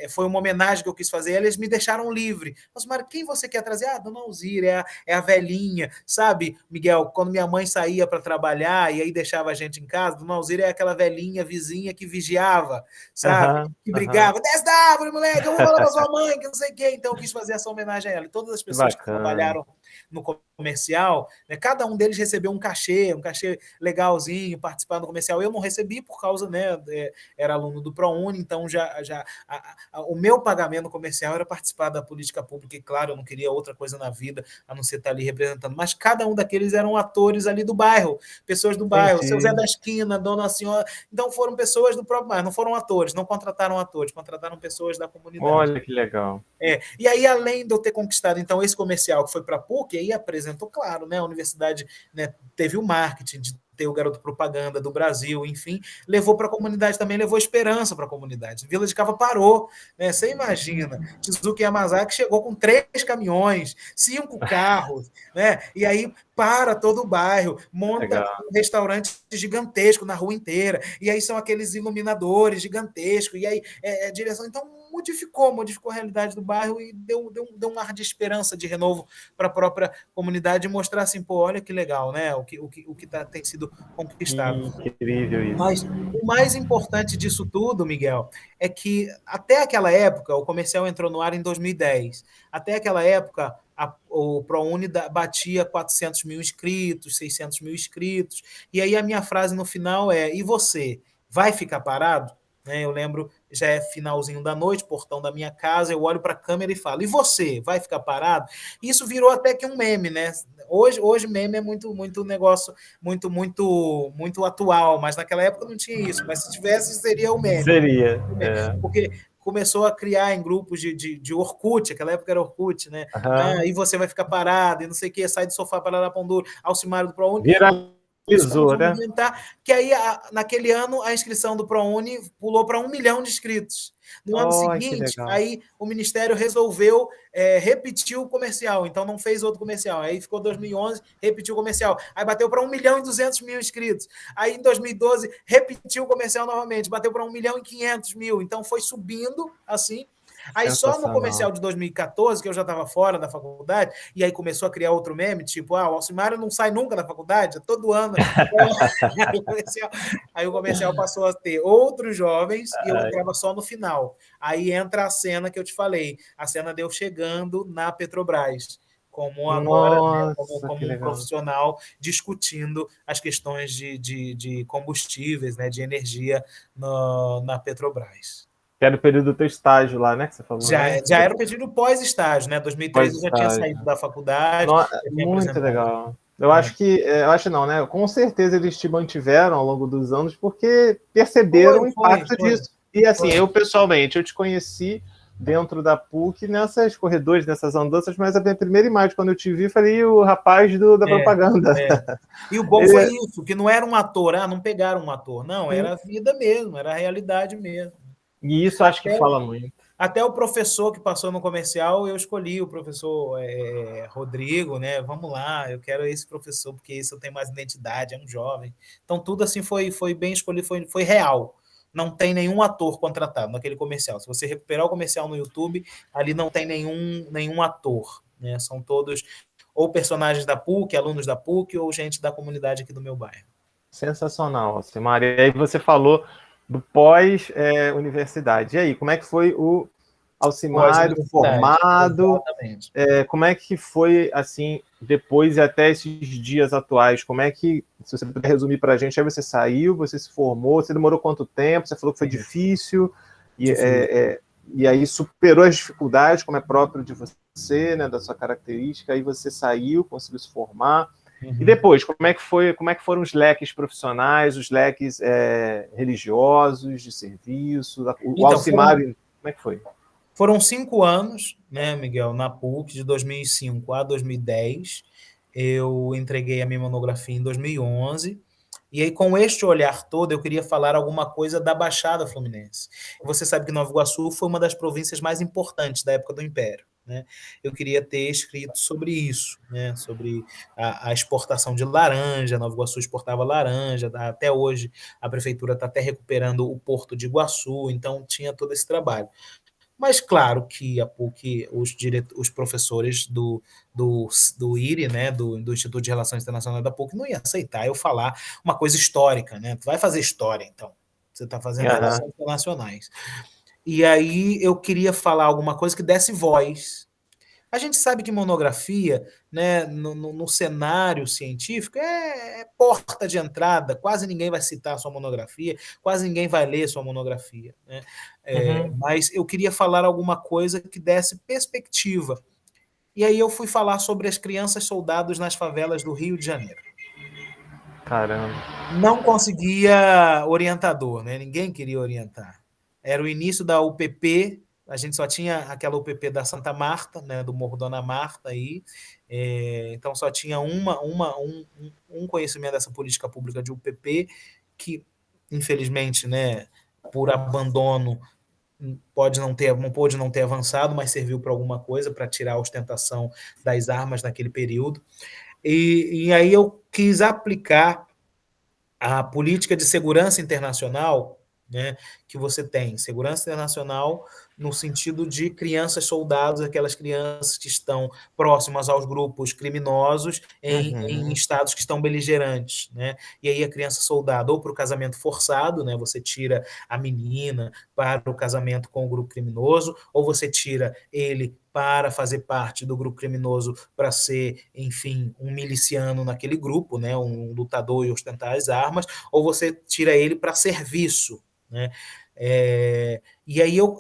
foi uma homenagem que eu quis fazer, eles me deixaram livre. Mas, Mário, quem você quer trazer? Dona Alzira, é a velhinha, sabe, Miguel, quando minha mãe saía para trabalhar e aí deixava a gente em casa, Dona Alzira é aquela velhinha vizinha que vigiava, sabe? Que brigava, desce da árvore, moleque, eu vou falar pra sua mãe, que não sei o quê. Então eu quis fazer essa homenagem a ela. E todas as pessoas que trabalharam no comercial, né, cada um deles recebeu um cachê legalzinho, participando do comercial. Eu não recebi por causa, né, era aluno do ProUni, então o meu pagamento no comercial era participar da política pública, e claro, eu não queria outra coisa na vida, a não ser estar ali representando, mas cada um daqueles eram atores ali do bairro, pessoas do bairro, entendi. Seu Zé da Esquina, Dona Senhora, então foram pessoas do próprio bairro, não foram atores, não contrataram atores, contrataram pessoas da comunidade. Olha que legal. E aí, além de eu ter conquistado, então, esse comercial que foi para a PUC, aí apresentou, claro, né, a universidade, né, teve o marketing de ter o garoto propaganda do Brasil, enfim, levou para a comunidade também, levou esperança para a comunidade. Vila de Cava parou, né? Você imagina, Shizuki Yamazaki chegou com 3 caminhões, 5 carros, né? E aí para todo o bairro, monta Legal. um restaurante gigantesco na rua inteira, e aí são aqueles iluminadores gigantescos, e aí direção. Então, modificou a realidade do bairro e deu um ar de esperança, de renovo para a própria comunidade e mostrar assim, pô, olha que legal, né? O que tem sido conquistado. Que incrível isso. Mas o mais importante disso tudo, Miguel, é que até aquela época, o comercial entrou no ar em 2010, até aquela época o ProUni batia 400 mil inscritos, 600 mil inscritos, e aí a minha frase no final é, e você, vai ficar parado? Eu lembro, já é finalzinho da noite, portão da minha casa, eu olho para a câmera e falo, e você, vai ficar parado? Isso virou até que um meme, né? Hoje meme é muito negócio, muito atual, mas naquela época não tinha isso, mas se tivesse, seria o meme. Seria. Porque começou a criar em grupos de Orkut, aquela época era Orkut, né? Uhum. E você vai ficar parado, e não sei o que, sai do sofá para lá, pão duro, Alcimário do ProUni. Viralizou, né? Que aí, naquele ano, a inscrição do ProUni pulou para 1 milhão de inscritos. No ano seguinte, aí o Ministério resolveu repetir o comercial, então não fez outro comercial. Aí ficou 2011, repetiu o comercial. Aí bateu para 1 milhão e 200 mil inscritos. Aí em 2012, repetiu o comercial novamente, bateu para 1 milhão e 500 mil. Então foi subindo assim. Aí só no comercial de 2014, que eu já estava fora da faculdade, e aí começou a criar outro meme, tipo, o Alcimário não sai nunca da faculdade, todo ano. Aí o comercial passou a ter outros jovens e eu entrava só no final. Aí entra a cena que eu te falei, a cena de eu chegando na Petrobras, como agora, Nossa, como um profissional discutindo as questões de combustíveis, né, de energia na Petrobras. Que era o período do teu estágio lá, né? Que você falou, né? Já era o período pós-estágio, né? 2013 eu já tinha saído da faculdade. Muito legal. Eu acho que, eu acho não, né? Com certeza eles te mantiveram ao longo dos anos porque perceberam o impacto disso. E assim, eu pessoalmente, eu te conheci dentro da PUC nessas corredores, nessas andanças, mas a minha primeira imagem, quando eu te vi, falei, o rapaz da propaganda. E o bom foi isso, que não era um ator, não pegaram um ator, não, era a vida mesmo, era a realidade mesmo. E isso acho que fala muito. Até o professor que passou no comercial, eu escolhi o professor Rodrigo, né? Vamos lá, eu quero esse professor, porque esse eu tenho mais identidade, é um jovem. Então, tudo assim foi bem escolhido, foi real. Não tem nenhum ator contratado naquele comercial. Se você recuperar o comercial no YouTube, ali não tem nenhum ator, né? São todos ou personagens da PUC, alunos da PUC, ou gente da comunidade aqui do meu bairro. Sensacional, Alcimar. E aí você falou do pós-universidade. E aí, como é que foi o Alcimário formado? Como é que foi, assim, depois e até esses dias atuais? Como é que, se você puder resumir para a gente, aí você saiu, você se formou, você demorou quanto tempo? Você falou que foi difícil, e aí superou as dificuldades, como é próprio de você, né, da sua característica, aí você saiu, conseguiu se formar. E depois, como é que foram os leques profissionais, os leques religiosos, de serviço, o Alcimário, como é que foi? Foram 5 anos, né, Miguel, na PUC, de 2005 a 2010. Eu entreguei a minha monografia em 2011. E aí, com este olhar todo, eu queria falar alguma coisa da Baixada Fluminense. Você sabe que Nova Iguaçu foi uma das províncias mais importantes da época do Império, né? Eu queria ter escrito sobre isso, né? Sobre a exportação de laranja. Nova Iguaçu exportava laranja. Até hoje, a prefeitura está até recuperando o Porto de Iguaçu, então tinha todo esse trabalho. Mas claro que a PUC, os professores do IRI, né, do Instituto de Relações Internacionais da PUC, não iam aceitar eu falar uma coisa histórica, né? Tu vai fazer história, então. Você está fazendo relações internacionais. E aí eu queria falar alguma coisa que desse voz. A gente sabe que monografia, né, no cenário científico, é porta de entrada, quase ninguém vai citar a sua monografia, quase ninguém vai ler a sua monografia. Né? Mas eu queria falar alguma coisa que desse perspectiva. E aí eu fui falar sobre as crianças soldados nas favelas do Rio de Janeiro. Caramba. Não conseguia orientador, né? Ninguém queria orientar. Era o início da UPP, a gente só tinha aquela UPP da Santa Marta, né, do Morro Dona Marta aí, Então só tinha um conhecimento dessa política pública de UPP, que infelizmente, né, por abandono, pôde não ter avançado, mas serviu para alguma coisa, para tirar a ostentação das armas naquele período. E aí eu quis aplicar a política de segurança internacional, né, que você tem. Segurança internacional no sentido de crianças soldados, aquelas crianças que estão próximas aos grupos criminosos em estados que estão beligerantes, né? E aí a criança soldado ou para o casamento forçado, né? Você tira a menina para o casamento com o grupo criminoso, ou você tira ele para fazer parte do grupo criminoso, para ser, enfim, um miliciano naquele grupo, né, um lutador e ostentar as armas, ou você tira ele para serviço, né? E aí eu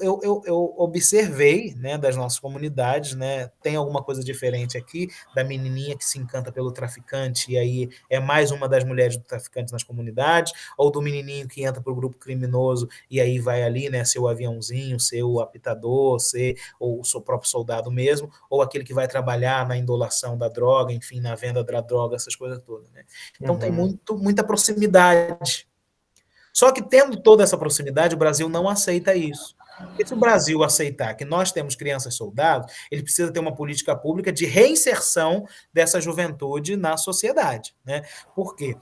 observei, né, das nossas comunidades, né, tem alguma coisa diferente aqui, da menininha que se encanta pelo traficante, e aí é mais uma das mulheres do traficante nas comunidades, ou do menininho que entra para o grupo criminoso, e aí vai ali, né, ser o aviãozinho, ser o apitador, ser ou o seu próprio soldado mesmo, ou aquele que vai trabalhar na indolação da droga, enfim, na venda da droga, essas coisas todas, né? Então tem muita proximidade. Só que tendo toda essa proximidade, o Brasil não aceita isso. Porque se o Brasil aceitar que nós temos crianças soldados, ele precisa ter uma política pública de reinserção dessa juventude na sociedade, né? Por quê?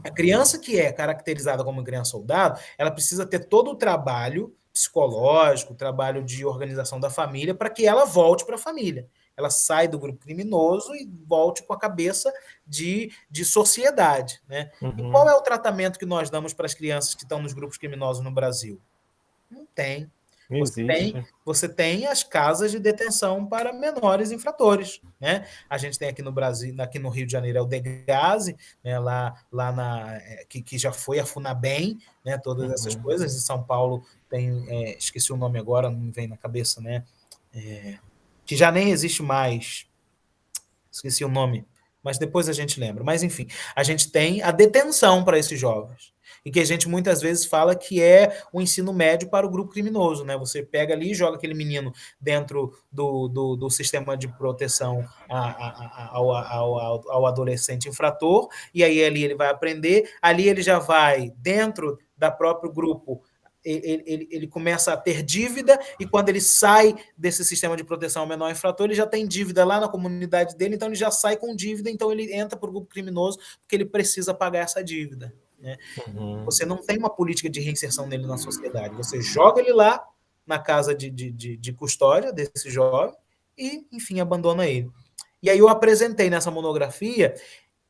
A criança que é caracterizada como criança soldado, ela precisa ter todo o trabalho psicológico, o trabalho de organização da família, para que ela volte para a família. Ela sai do grupo criminoso e volte com a cabeça de sociedade, né? E qual é o tratamento que nós damos para as crianças que estão nos grupos criminosos no Brasil? Não tem. Você tem as casas de detenção para menores infratores, né? A gente tem aqui no Brasil, aqui no Rio de Janeiro é o Degase, né? Que já foi a Funabem, né? Todas essas coisas. Em São Paulo tem, esqueci o nome agora, não me vem na cabeça, né? Que já nem existe mais. Esqueci o nome, mas depois a gente lembra. Mas enfim, a gente tem a detenção para esses jovens. E que a gente muitas vezes fala que é o ensino médio para o grupo criminoso, né? Você pega ali e joga aquele menino dentro do sistema de proteção ao adolescente infrator, e aí ali ele vai aprender, ali ele já vai dentro da próprio grupo, ele começa a ter dívida, e quando ele sai desse sistema de proteção ao menor infrator, ele já tem dívida lá na comunidade dele, então ele já sai com dívida, então ele entra para o grupo criminoso, porque ele precisa pagar essa dívida, né? Você não tem uma política de reinserção nele na sociedade, você joga ele lá na casa de custódia desse jovem e, enfim, abandona ele. E aí eu apresentei nessa monografia,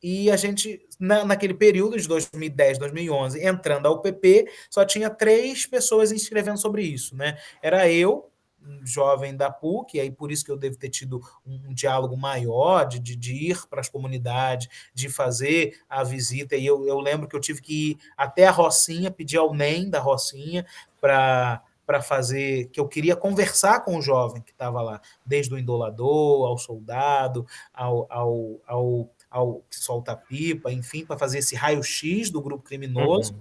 e a gente, naquele período de 2010, 2011, entrando ao UPP, só tinha 3 pessoas escrevendo sobre isso, né? Era eu, um jovem da PUC, e aí por isso que eu devo ter tido um diálogo maior, de ir para as comunidades, de fazer a visita, e eu lembro que eu tive que ir até a Rocinha, pedir ao NEM da Rocinha para fazer, que eu queria conversar com o jovem que estava lá, desde o endolador, ao soldado, ao que solta pipa, enfim, para fazer esse raio-x do grupo criminoso.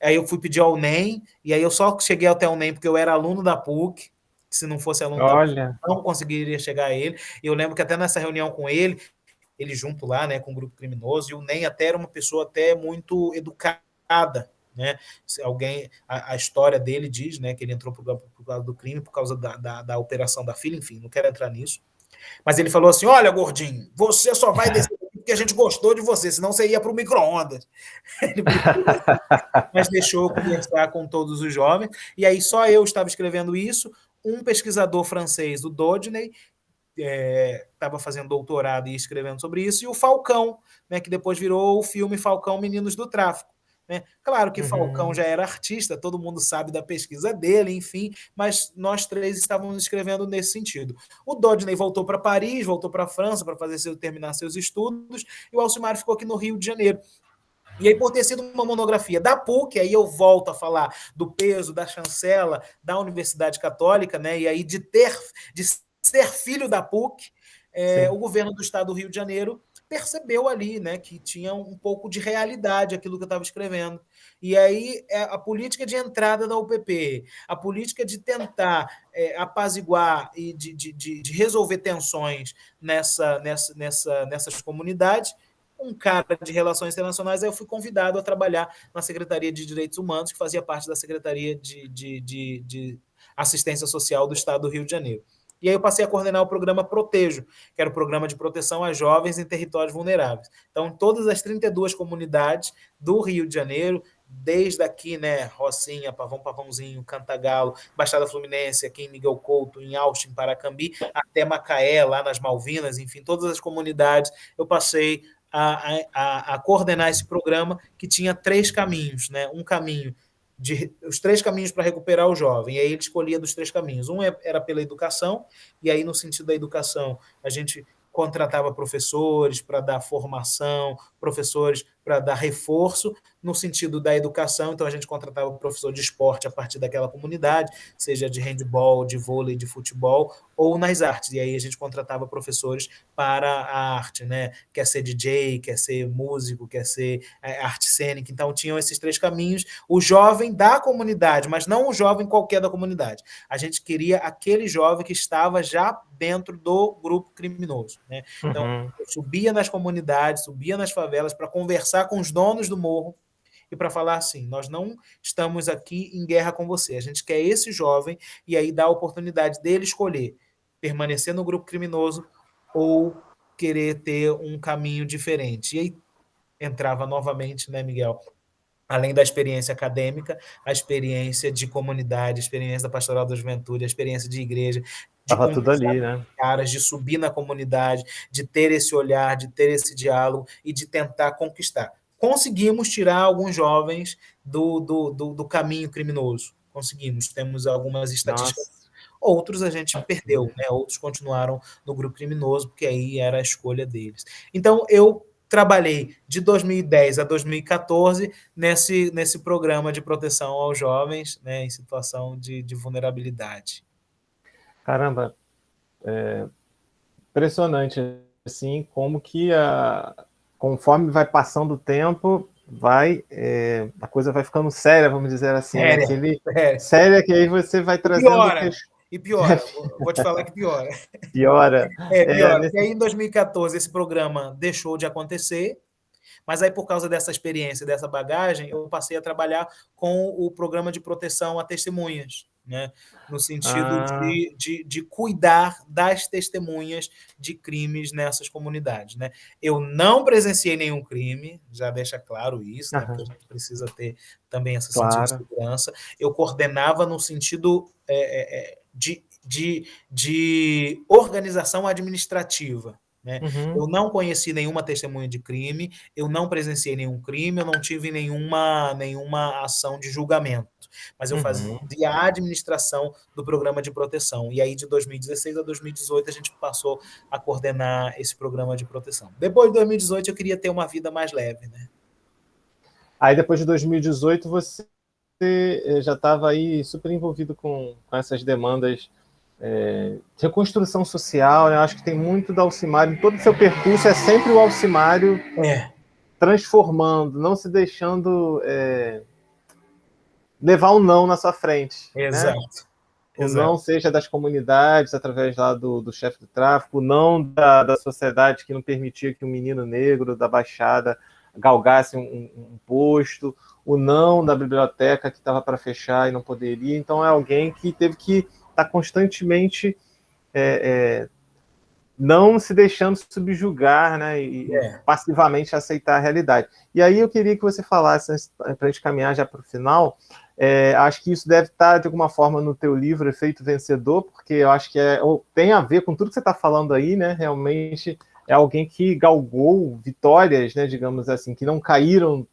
Aí eu fui pedir ao NEM, e aí eu só cheguei até o NEM porque eu era aluno da PUC, se não fosse aluno da PUC, não conseguiria chegar a ele. E eu lembro que até nessa reunião com ele junto lá, né, com o grupo criminoso, e o NEM até era uma pessoa até muito educada, né? Se alguém, a história dele diz, né, que ele entrou por causa do crime, por causa da operação da filha, enfim, não quero entrar nisso. Mas ele falou assim: olha, gordinho, você só vai descer porque a gente gostou de você, senão você ia para o micro-ondas. Mas deixou eu conversar com todos os jovens, e aí só eu estava escrevendo isso, um pesquisador francês, o Dodney, estava fazendo doutorado e escrevendo sobre isso, e o Falcão, né, que depois virou o filme Falcão Meninos do Tráfico. Né? Claro que Falcão já era artista, todo mundo sabe da pesquisa dele, enfim, mas nós 3 estávamos escrevendo nesse sentido. O Dodney voltou para Paris, voltou para a França para terminar seus estudos, e o Alcimar ficou aqui no Rio de Janeiro. E aí, por ter sido uma monografia da PUC, aí eu volto a falar do peso da chancela da Universidade Católica, né? E aí de ser filho da PUC, o governo do estado do Rio de Janeiro percebeu ali, né, que tinha um pouco de realidade aquilo que eu estava escrevendo. E aí a política de entrada da UPP, a política de tentar apaziguar e de resolver tensões nessas comunidades, um cara de Relações Internacionais, aí eu fui convidado a trabalhar na Secretaria de Direitos Humanos, que fazia parte da Secretaria de Assistência Social do Estado do Rio de Janeiro. E aí eu passei a coordenar o programa Protejo, que era o programa de proteção a jovens em territórios vulneráveis. Então, todas as 32 comunidades do Rio de Janeiro, desde aqui, né, Rocinha, Pavão, Pavãozinho, Cantagalo, Baixada Fluminense, aqui em Miguel Couto, em Austin, Paracambi, até Macaé, lá nas Malvinas, enfim, todas as comunidades, eu passei a coordenar esse programa que tinha 3 caminhos, né? Um caminho os 3 caminhos para recuperar o jovem, e aí ele escolhia dos 3 caminhos. Um era pela educação, e aí no sentido da educação, a gente contratava professores para dar formação, professores para dar reforço, no sentido da educação, então a gente contratava professor de esporte a partir daquela comunidade, seja de handebol, de vôlei, de futebol, ou nas artes, e aí a gente contratava professores para a arte, né? Quer ser DJ, quer ser músico, quer ser arte cênica, então tinham esses 3 caminhos, o jovem da comunidade, mas não o jovem qualquer da comunidade, a gente queria aquele jovem que estava já dentro do grupo criminoso, né? Então, eu subia nas comunidades, subia nas favelas para conversar com os donos do morro e para falar assim, nós não estamos aqui em guerra com você, a gente quer esse jovem e aí dar a oportunidade dele escolher permanecer no grupo criminoso ou querer ter um caminho diferente. E aí entrava novamente, né, Miguel? Além da experiência acadêmica, a experiência de comunidade, a experiência da Pastoral da Juventude, a experiência de igreja, de Tava tudo conversar ali, com né? os caras, de subir na comunidade, de ter esse olhar, de ter esse diálogo e de tentar conquistar. Conseguimos tirar alguns jovens do caminho criminoso. Conseguimos. Temos algumas estatísticas. Nossa. Outros a gente perdeu, né? Outros continuaram no grupo criminoso, porque aí era a escolha deles. Então, eu trabalhei de 2010 a 2014 nesse programa de proteção aos jovens, né, em situação de vulnerabilidade. Caramba, impressionante, assim, como que conforme vai passando o tempo, a coisa vai ficando séria, vamos dizer assim, né? Séria que aí você vai trazendo... E piora, vou te falar que piora. Piora. Piora. E aí, em 2014, esse programa deixou de acontecer, mas aí, por causa dessa experiência, dessa bagagem, eu passei a trabalhar com o programa de proteção a testemunhas, né? No sentido de cuidar das testemunhas de crimes nessas comunidades, né? Eu não presenciei nenhum crime, já deixa claro isso, né? Porque a gente precisa ter também esse sentido de segurança. Eu coordenava no sentido de organização administrativa, né? Eu não conheci nenhuma testemunha de crime, eu não presenciei nenhum crime, eu não tive nenhuma ação de julgamento, mas eu fazia a administração do programa de proteção. E aí, de 2016 a 2018, a gente passou a coordenar esse programa de proteção. Depois de 2018, eu queria ter uma vida mais leve, né? Aí, depois de 2018, você já estava aí super envolvido com essas demandas de reconstrução social, né? Eu acho que tem muito do Alcimário, em todo o seu percurso é sempre o Alcimário transformando, não se deixando levar um não na sua frente. Exato. Né? O não seja das comunidades, através lá do chefe do tráfico, o não da sociedade que não permitia que um menino negro da Baixada galgasse um posto, o não da biblioteca que estava para fechar e não poderia. Então é alguém que teve que estar constantemente não se deixando subjugar, né, e passivamente aceitar a realidade. E aí eu queria que você falasse, para a gente caminhar já para o final, acho que isso deve estar, de alguma forma, no teu livro, Efeito Vencedor, porque eu acho que tem a ver com tudo que você está falando aí, né, realmente é alguém que galgou vitórias, né, digamos assim, que não caíram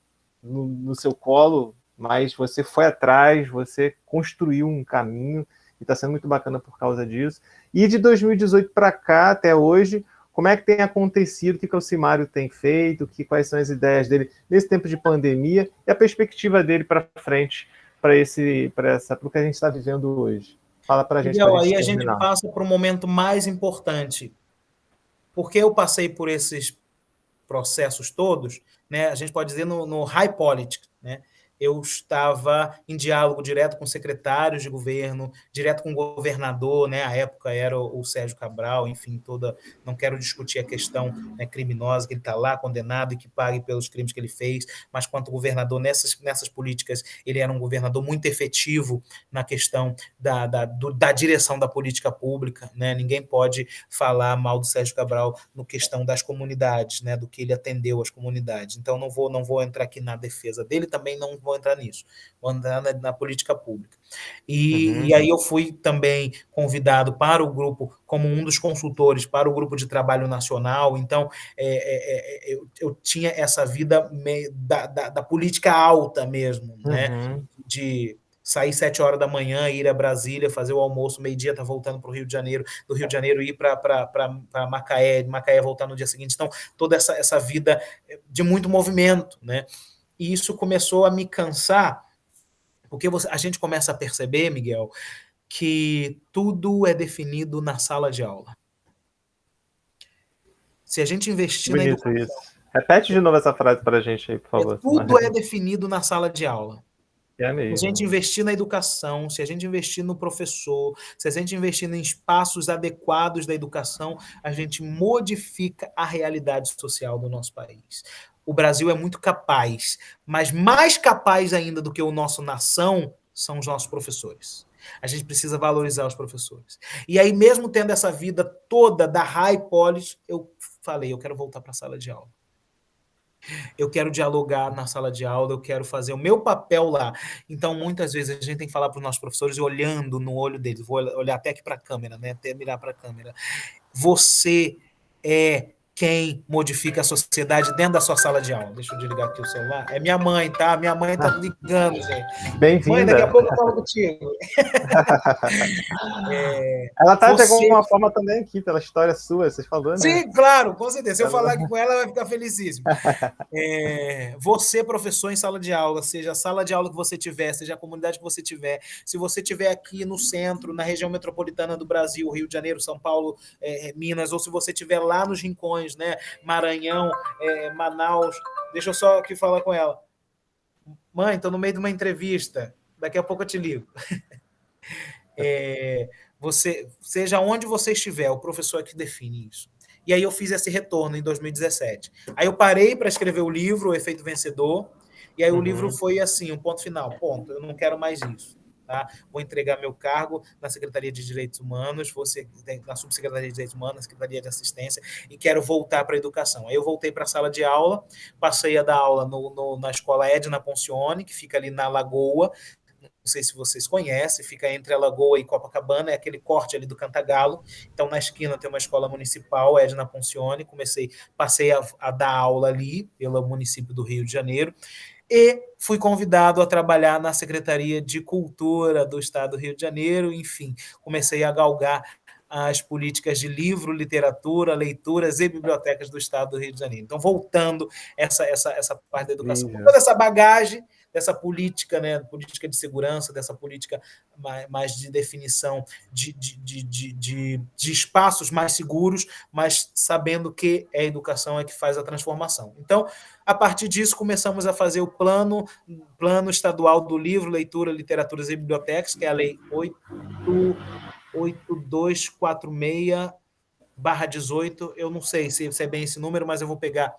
no seu colo, mas você foi atrás, você construiu um caminho, e está sendo muito bacana por causa disso. E de 2018 para cá, até hoje, como é que tem acontecido, o que o Alcimário tem feito, quais são as ideias dele nesse tempo de pandemia e a perspectiva dele para frente, para o que a gente está vivendo hoje? Fala para a gente. Aí a gente passa para o momento mais importante. Porque eu passei por esses processos todos, né? A gente pode dizer no high politics, né? eu estava em diálogo direto com secretários de governo, direto com o governador, né? À época era o Sérgio Cabral, enfim, não quero discutir a questão, né, criminosa, que ele está lá condenado e que pague pelos crimes que ele fez, mas quanto governador nessas políticas, ele era um governador muito efetivo na questão da direção da política pública, né? Ninguém pode falar mal do Sérgio Cabral no questão das comunidades, né? Do que ele atendeu às comunidades. Então, não vou entrar aqui na defesa dele, também não vou entrar nisso, vou entrar na política pública. E aí eu fui também convidado para o grupo, como um dos consultores, para o grupo de trabalho nacional. Então, eu tinha essa vida da política alta mesmo, né? De sair 7 horas da manhã, ir a Brasília, fazer o almoço, meio-dia, tá voltando para o Rio de Janeiro, do Rio de Janeiro ir para Macaé, de Macaé voltar no dia seguinte. Então, toda essa vida de muito movimento, né? E isso começou a me cansar, porque a gente começa a perceber, Miguel, que tudo é definido na sala de aula. Se a gente investir na educação... Bonito isso. Repete de novo essa frase para a gente aí, por favor. Tudo é definido na sala de aula. É mesmo. Se a gente investir na educação, se a gente investir no professor, se a gente investir em espaços adequados da educação, a gente modifica a realidade social do nosso país. O Brasil é muito capaz, mas mais capaz ainda do que o nosso nação são os nossos professores. A gente precisa valorizar os professores. E aí, mesmo tendo essa vida toda da high polish, eu falei, eu quero voltar para a sala de aula. Eu quero dialogar na sala de aula, eu quero fazer o meu papel lá. Então, muitas vezes, a gente tem que falar para os nossos professores, olhando no olho deles, vou olhar até aqui para a câmera, né? Até mirar para a câmera. Você é quem modifica a sociedade dentro da sua sala de aula. Deixa eu desligar aqui o celular. É minha mãe, tá? Minha mãe tá ligando, gente. Bem-vinda. Mãe, daqui a pouco eu falo contigo. Ela tá de alguma forma também aqui, pela história sua, vocês falando, né? Sim, claro, com certeza. Se eu falar aqui com ela, ela vai ficar felicíssima. Você, professor em sala de aula, seja a sala de aula que você tiver, seja a comunidade que você tiver, se você estiver aqui no centro, na região metropolitana do Brasil, Rio de Janeiro, São Paulo, Minas, ou se você estiver lá nos rincões, né, Maranhão, Manaus, deixa eu só aqui falar com ela. Mãe, estou no meio de uma entrevista, daqui a pouco eu te ligo. Seja onde você estiver, o professor é que define isso. E aí eu fiz esse retorno em 2017. Aí eu parei para escrever o livro, O Efeito Vencedor, e aí o livro foi assim, um ponto final, ponto, eu não quero mais isso. Tá? Vou entregar meu cargo na Secretaria de Direitos Humanos, na Subsecretaria de Direitos Humanos, na Secretaria de Assistência, e quero voltar para a educação. Aí eu voltei para a sala de aula, passei a dar aula na escola Edna Poncione, que fica ali na Lagoa, não sei se vocês conhecem, fica entre a Lagoa e Copacabana, é aquele corte ali do Cantagalo. Então, na esquina tem uma escola municipal, Edna Poncione, passei a dar aula ali, pelo município do Rio de Janeiro, e fui convidado a trabalhar na Secretaria de Cultura do Estado do Rio de Janeiro, enfim, comecei a galgar as políticas de livro, literatura, leituras e bibliotecas do Estado do Rio de Janeiro. Então, voltando essa parte da educação. Com toda essa bagagem dessa política, né, política de segurança, dessa política mais de definição de espaços mais seguros, mas sabendo que a educação é que faz a transformação. Então, a partir disso, começamos a fazer o plano estadual do livro, leitura, literaturas e bibliotecas, que é a Lei 8246/18, eu não sei se é bem esse número, mas eu vou pegar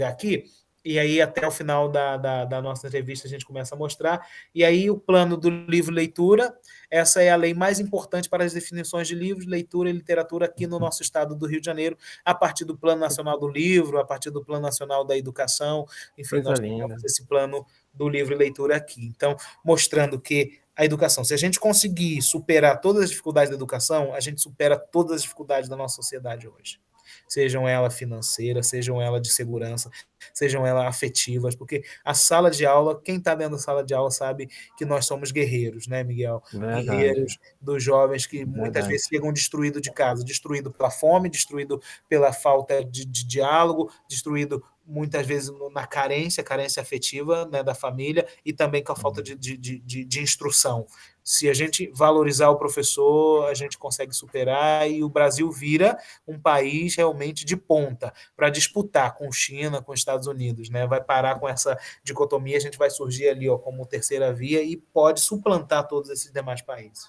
aqui, e aí até o final da nossa entrevista a gente começa a mostrar. E aí o plano do livro leitura, essa é a lei mais importante para as definições de livros, leitura e literatura aqui no nosso estado do Rio de Janeiro, a partir do Plano Nacional do Livro, a partir do Plano Nacional da Educação, enfim, nós temos esse plano do livro e leitura aqui. Então, mostrando que a educação, se a gente conseguir superar todas as dificuldades da educação, a gente supera todas as dificuldades da nossa sociedade hoje. Sejam elas financeiras, sejam elas de segurança, sejam elas afetivas, porque a sala de aula, quem está dentro da sala de aula sabe que nós somos guerreiros, né, Miguel? Verdade. Guerreiros dos jovens que muitas vezes chegam destruídos de casa, destruído pela fome, destruído pela falta de diálogo, destruído muitas vezes na carência afetiva, né, da família, e também com a falta de instrução. Se a gente valorizar o professor, a gente consegue superar, e o Brasil vira um país realmente de ponta para disputar com China, com Estados Unidos, né? Vai parar com essa dicotomia, a gente vai surgir ali, ó, como terceira via e pode suplantar todos esses demais países.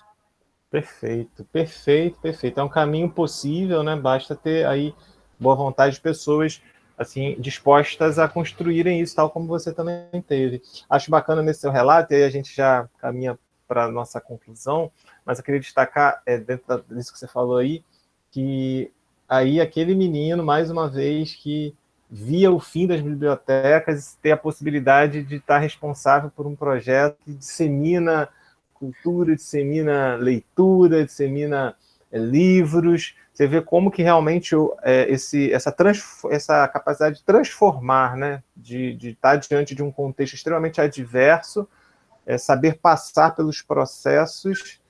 Perfeito, perfeito, perfeito. É um caminho possível, né? Basta ter aí boa vontade de pessoas assim dispostas a construírem isso, tal como você também teve. Acho bacana nesse seu relato, e aí a gente já caminha para a nossa conclusão, mas eu queria destacar, dentro disso que você falou aí, que aí aquele menino, mais uma vez, que via o fim das bibliotecas e ter a possibilidade de estar responsável por um projeto que dissemina cultura, dissemina leitura, dissemina livros. Você vê como que realmente essa capacidade de transformar, né, de estar diante de um contexto extremamente adverso, saber passar pelos processos,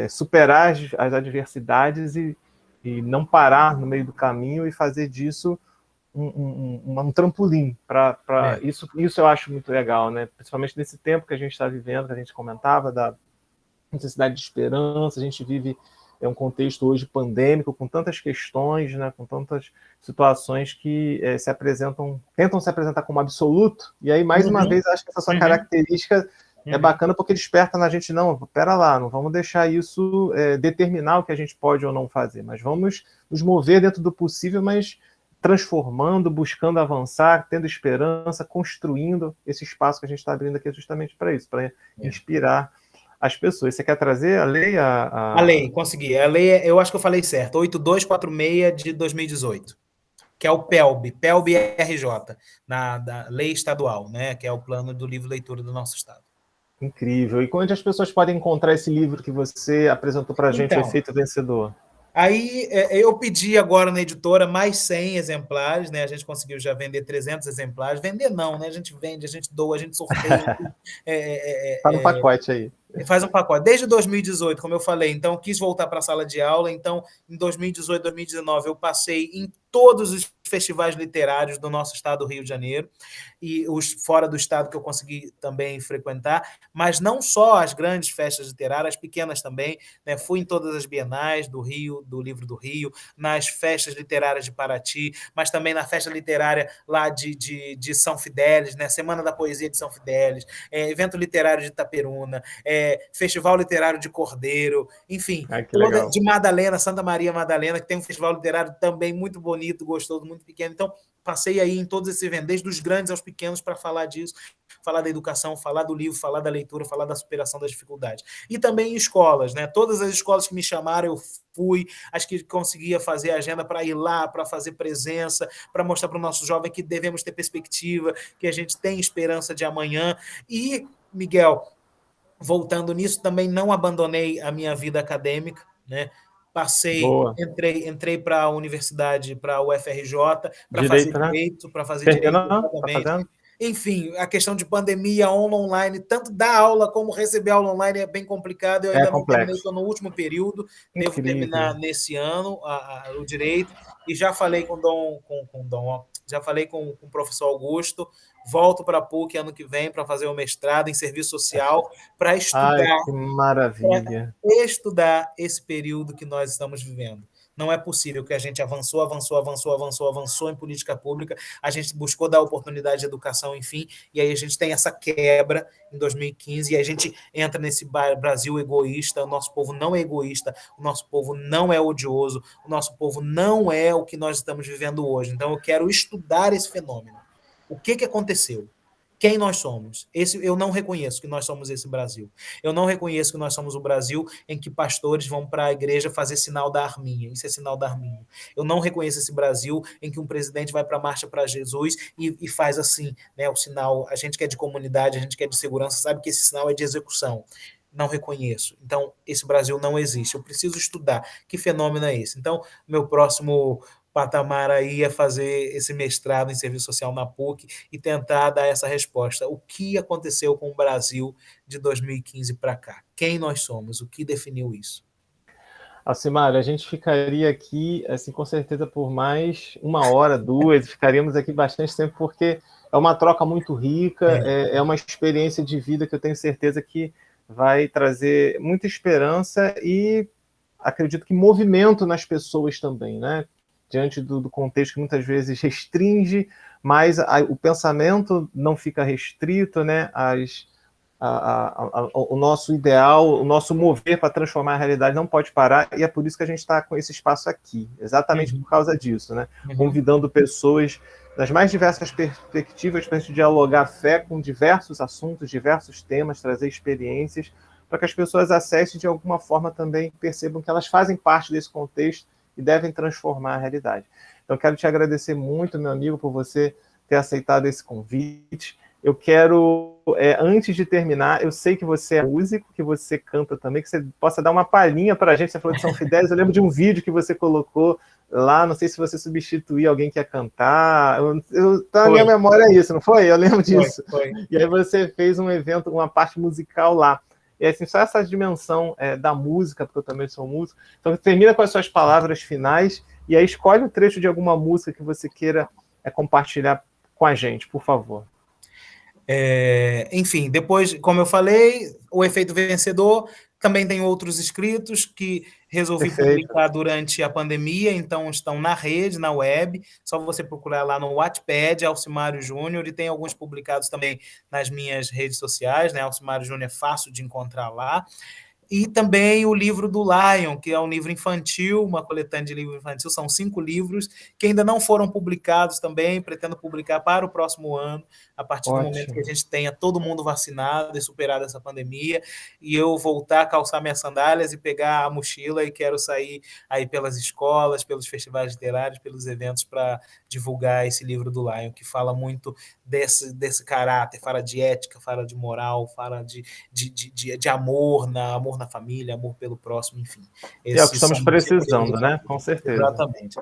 superar as adversidades e não parar no meio do caminho e fazer disso um trampolim para isso. Isso eu acho muito legal, né? Principalmente nesse tempo que a gente está vivendo, que a gente comentava, da necessidade de esperança. A gente vive um contexto hoje pandêmico, com tantas questões, né? Com tantas situações que tentam se apresentar como absoluto, e aí, mais uma vez, acho que essa sua característica é bacana, porque desperta na gente, não, pera lá, não vamos deixar isso determinar o que a gente pode ou não fazer, mas vamos nos mover dentro do possível, mas transformando, buscando avançar, tendo esperança, construindo esse espaço que a gente está abrindo aqui justamente para isso, para inspirar as pessoas. Você quer trazer a lei? A lei, consegui. A lei, eu acho que eu falei certo, 8246 de 2018, que é o PELB RJ, da lei estadual, né, que é o plano do livro leitura do nosso estado. Incrível. E onde as pessoas podem encontrar esse livro que você apresentou para a gente, então, O Efeito Vencedor? Aí eu pedi agora na editora mais 100 exemplares, né? A gente conseguiu já vender 300 exemplares. Vender não, né? A gente vende, a gente doa, a gente sorteia. Tá no pacote aí. Faz um pacote. Desde 2018, como eu falei, então quis voltar para a sala de aula. Então, em 2018, 2019, eu passei em todos os festivais literários do nosso estado do Rio de Janeiro, e os fora do estado que eu consegui também frequentar, mas não só as grandes festas literárias, as pequenas também, né? Fui em todas as bienais do Rio, do Livro do Rio, nas festas literárias de Paraty, mas também na festa literária lá de São Fidélis, né? Semana da Poesia de São Fidélis, evento literário de Itaperuna, Festival Literário de Cordeiro, enfim, de Madalena, Santa Maria Madalena, que tem um festival literário também muito bonito, gostoso, muito pequeno. Então, passei aí em todos esses eventos, desde os grandes aos pequenos, para falar disso, falar da educação, falar do livro, falar da leitura, falar da superação das dificuldades. E também em escolas, né? Todas as escolas que me chamaram, eu fui, as que conseguia fazer agenda para ir lá, para fazer presença, para mostrar para o nosso jovem que devemos ter perspectiva, que a gente tem esperança de amanhã. E, Miguel, voltando nisso, também não abandonei a minha vida acadêmica, né? Entrei para a universidade, para a UFRJ, para fazer direito, exatamente. Enfim, a questão de pandemia, aula online, tanto dar aula como receber aula online é bem complicado. Eu ainda não terminei, estou no último período, devo terminar nesse ano o direito, e já falei já falei com o professor Augusto, volto para a PUC ano que vem para fazer o mestrado em serviço social, para estudar. Ai, que maravilha. Estudar esse período que nós estamos vivendo. Não é possível que a gente avançou em política pública, a gente buscou dar oportunidade de educação, enfim, e aí a gente tem essa quebra em 2015, e a gente entra nesse Brasil egoísta. O nosso povo não é egoísta, o nosso povo não é odioso, o nosso povo não é o que nós estamos vivendo hoje. Então, eu quero estudar esse fenômeno. O que aconteceu? Quem nós somos? Eu não reconheço que nós somos esse Brasil. Eu não reconheço que nós somos o Brasil em que pastores vão para a igreja fazer sinal da arminha. Isso é sinal da arminha. Eu não reconheço esse Brasil em que um presidente vai para a marcha para Jesus e faz assim, né, o sinal. A gente que é de comunidade, a gente que é de segurança, sabe que esse sinal é de execução. Não reconheço. Então, esse Brasil não existe. Eu preciso estudar. Que fenômeno é esse? Então, meu próximo patamar aí é fazer esse mestrado em serviço social na PUC e tentar dar essa resposta. O que aconteceu com o Brasil de 2015 para cá? Quem nós somos? O que definiu isso? Alcimário, a gente ficaria aqui, assim, com certeza por mais 1 hora, 2, ficaríamos aqui bastante tempo, porque é uma troca muito rica, é uma experiência de vida que eu tenho certeza que vai trazer muita esperança e acredito que movimento nas pessoas também, né? Diante do contexto que muitas vezes restringe, mas o pensamento não fica restrito, né? O nosso ideal, o nosso mover para transformar a realidade não pode parar, e é por isso que a gente está com esse espaço aqui, exatamente por causa disso, né? Convidando pessoas das mais diversas perspectivas para a gente dialogar fé com diversos assuntos, diversos temas, trazer experiências, para que as pessoas acessem de alguma forma também, percebam que elas fazem parte desse contexto e devem transformar a realidade. Então, quero te agradecer muito, meu amigo, por você ter aceitado esse convite. Eu quero, antes de terminar, eu sei que você é músico, que você canta também, que você possa dar uma palhinha para a gente. Você falou de São Fidélis, eu lembro de um vídeo que você colocou lá, não sei se você substituiu alguém que ia cantar. Tá na minha memória isso, não foi? Eu lembro disso. Foi. E aí você fez um evento, uma parte musical lá. E assim, só essa dimensão da música, porque eu também sou músico. Então, termina com as suas palavras finais e aí escolhe um trecho de alguma música que você queira compartilhar com a gente, por favor. Enfim, depois, como eu falei, o Efeito Vencedor, também tem outros escritos que resolvi publicar durante a pandemia, então estão na rede, na web, só você procurar lá no Wattpad, Alcimário Júnior, e tem alguns publicados também nas minhas redes sociais, né? Alcimário Júnior é fácil de encontrar lá. E também o livro do Lion, que é um livro infantil, uma coletânea de livro infantil, são 5 livros que ainda não foram publicados também, pretendo publicar para o próximo ano, a partir do momento que a gente tenha todo mundo vacinado e superado essa pandemia, e eu voltar a calçar minhas sandálias e pegar a mochila e quero sair aí pelas escolas, pelos festivais literários, pelos eventos para divulgar esse livro do Lion, que fala muito desse caráter, fala de ética, fala de moral, fala de amor na família, amor pelo próximo, enfim. E é o que estamos precisando, né? Com certeza. Exatamente.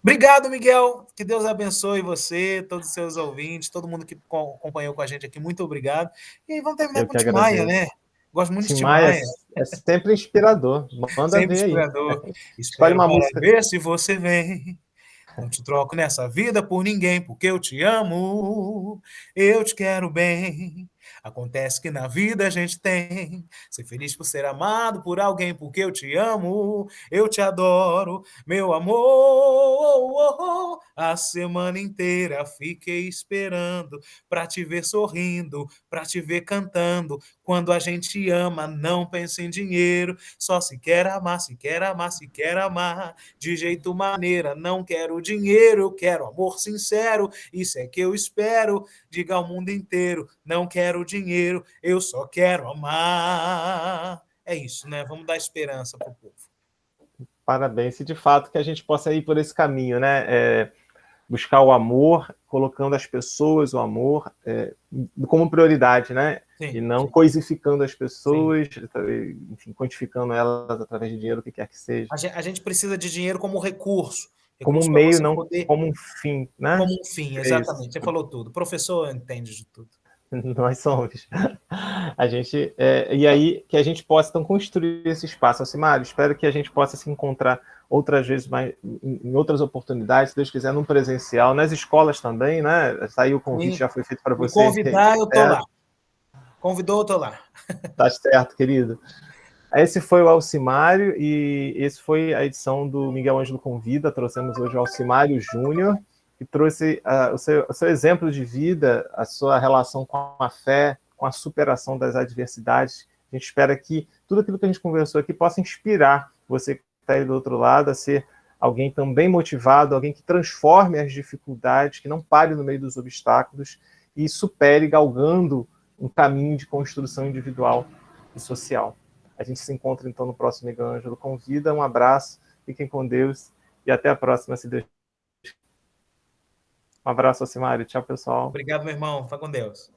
Obrigado, Miguel. Que Deus abençoe você, todos os seus ouvintes, todo mundo que acompanhou com a gente aqui. Muito obrigado. E vamos terminar com o Tim Maia, né? Gosto muito de Tim Maia. É sempre inspirador. Manda sempre ver inspirador. aí. Escolhe uma música. Ver se você vem. Não te troco nessa vida por ninguém, porque eu te amo, eu te quero bem. Acontece que na vida a gente tem ser feliz por ser amado por alguém, porque eu te amo, eu te adoro, meu amor. A semana inteira fiquei esperando pra te ver sorrindo, pra te ver cantando. Quando a gente ama, não pensa em dinheiro, só se quer amar, se quer amar, se quer amar. De jeito maneira, não quero dinheiro, eu quero amor sincero, isso é que eu espero. Diga ao mundo inteiro, não quero dinheiro, eu só quero amar. É isso, né? Vamos dar esperança para o povo. Parabéns, e de fato que a gente possa ir por esse caminho, né? Buscar o amor, colocando as pessoas, o amor, como prioridade, né? Sim, e não coisificando as pessoas, enfim, quantificando elas através de dinheiro, o que quer que seja. A gente precisa de dinheiro como recurso. Como um meio, não como um fim, né? Como um fim, exatamente. Você falou tudo. O professor entende de tudo. Nós somos. A gente, e aí que a gente possa então construir esse espaço. Alcimário, espero que a gente possa se encontrar outras vezes, em outras oportunidades, se Deus quiser, num presencial, nas escolas também, né? Aí o convite já foi feito para você. Me convidar, eu tô lá. Convidou, eu tô lá. Tá certo, querido. Esse foi o Alcimário e esse foi a edição do Miguel Ângelo Convida. Trouxemos hoje o Alcimário Júnior, que trouxe o seu exemplo de vida, a sua relação com a fé, com a superação das adversidades. A gente espera que tudo aquilo que a gente conversou aqui possa inspirar você que está aí do outro lado a ser alguém também motivado, alguém que transforme as dificuldades, que não pare no meio dos obstáculos e supere galgando um caminho de construção individual e social. A gente se encontra, então, no próximo Miguel Ângelo Convida. Um abraço, fiquem com Deus e até a próxima, se Deus. Um abraço, Alcimário. Tchau, pessoal. Obrigado, meu irmão. Fica com Deus.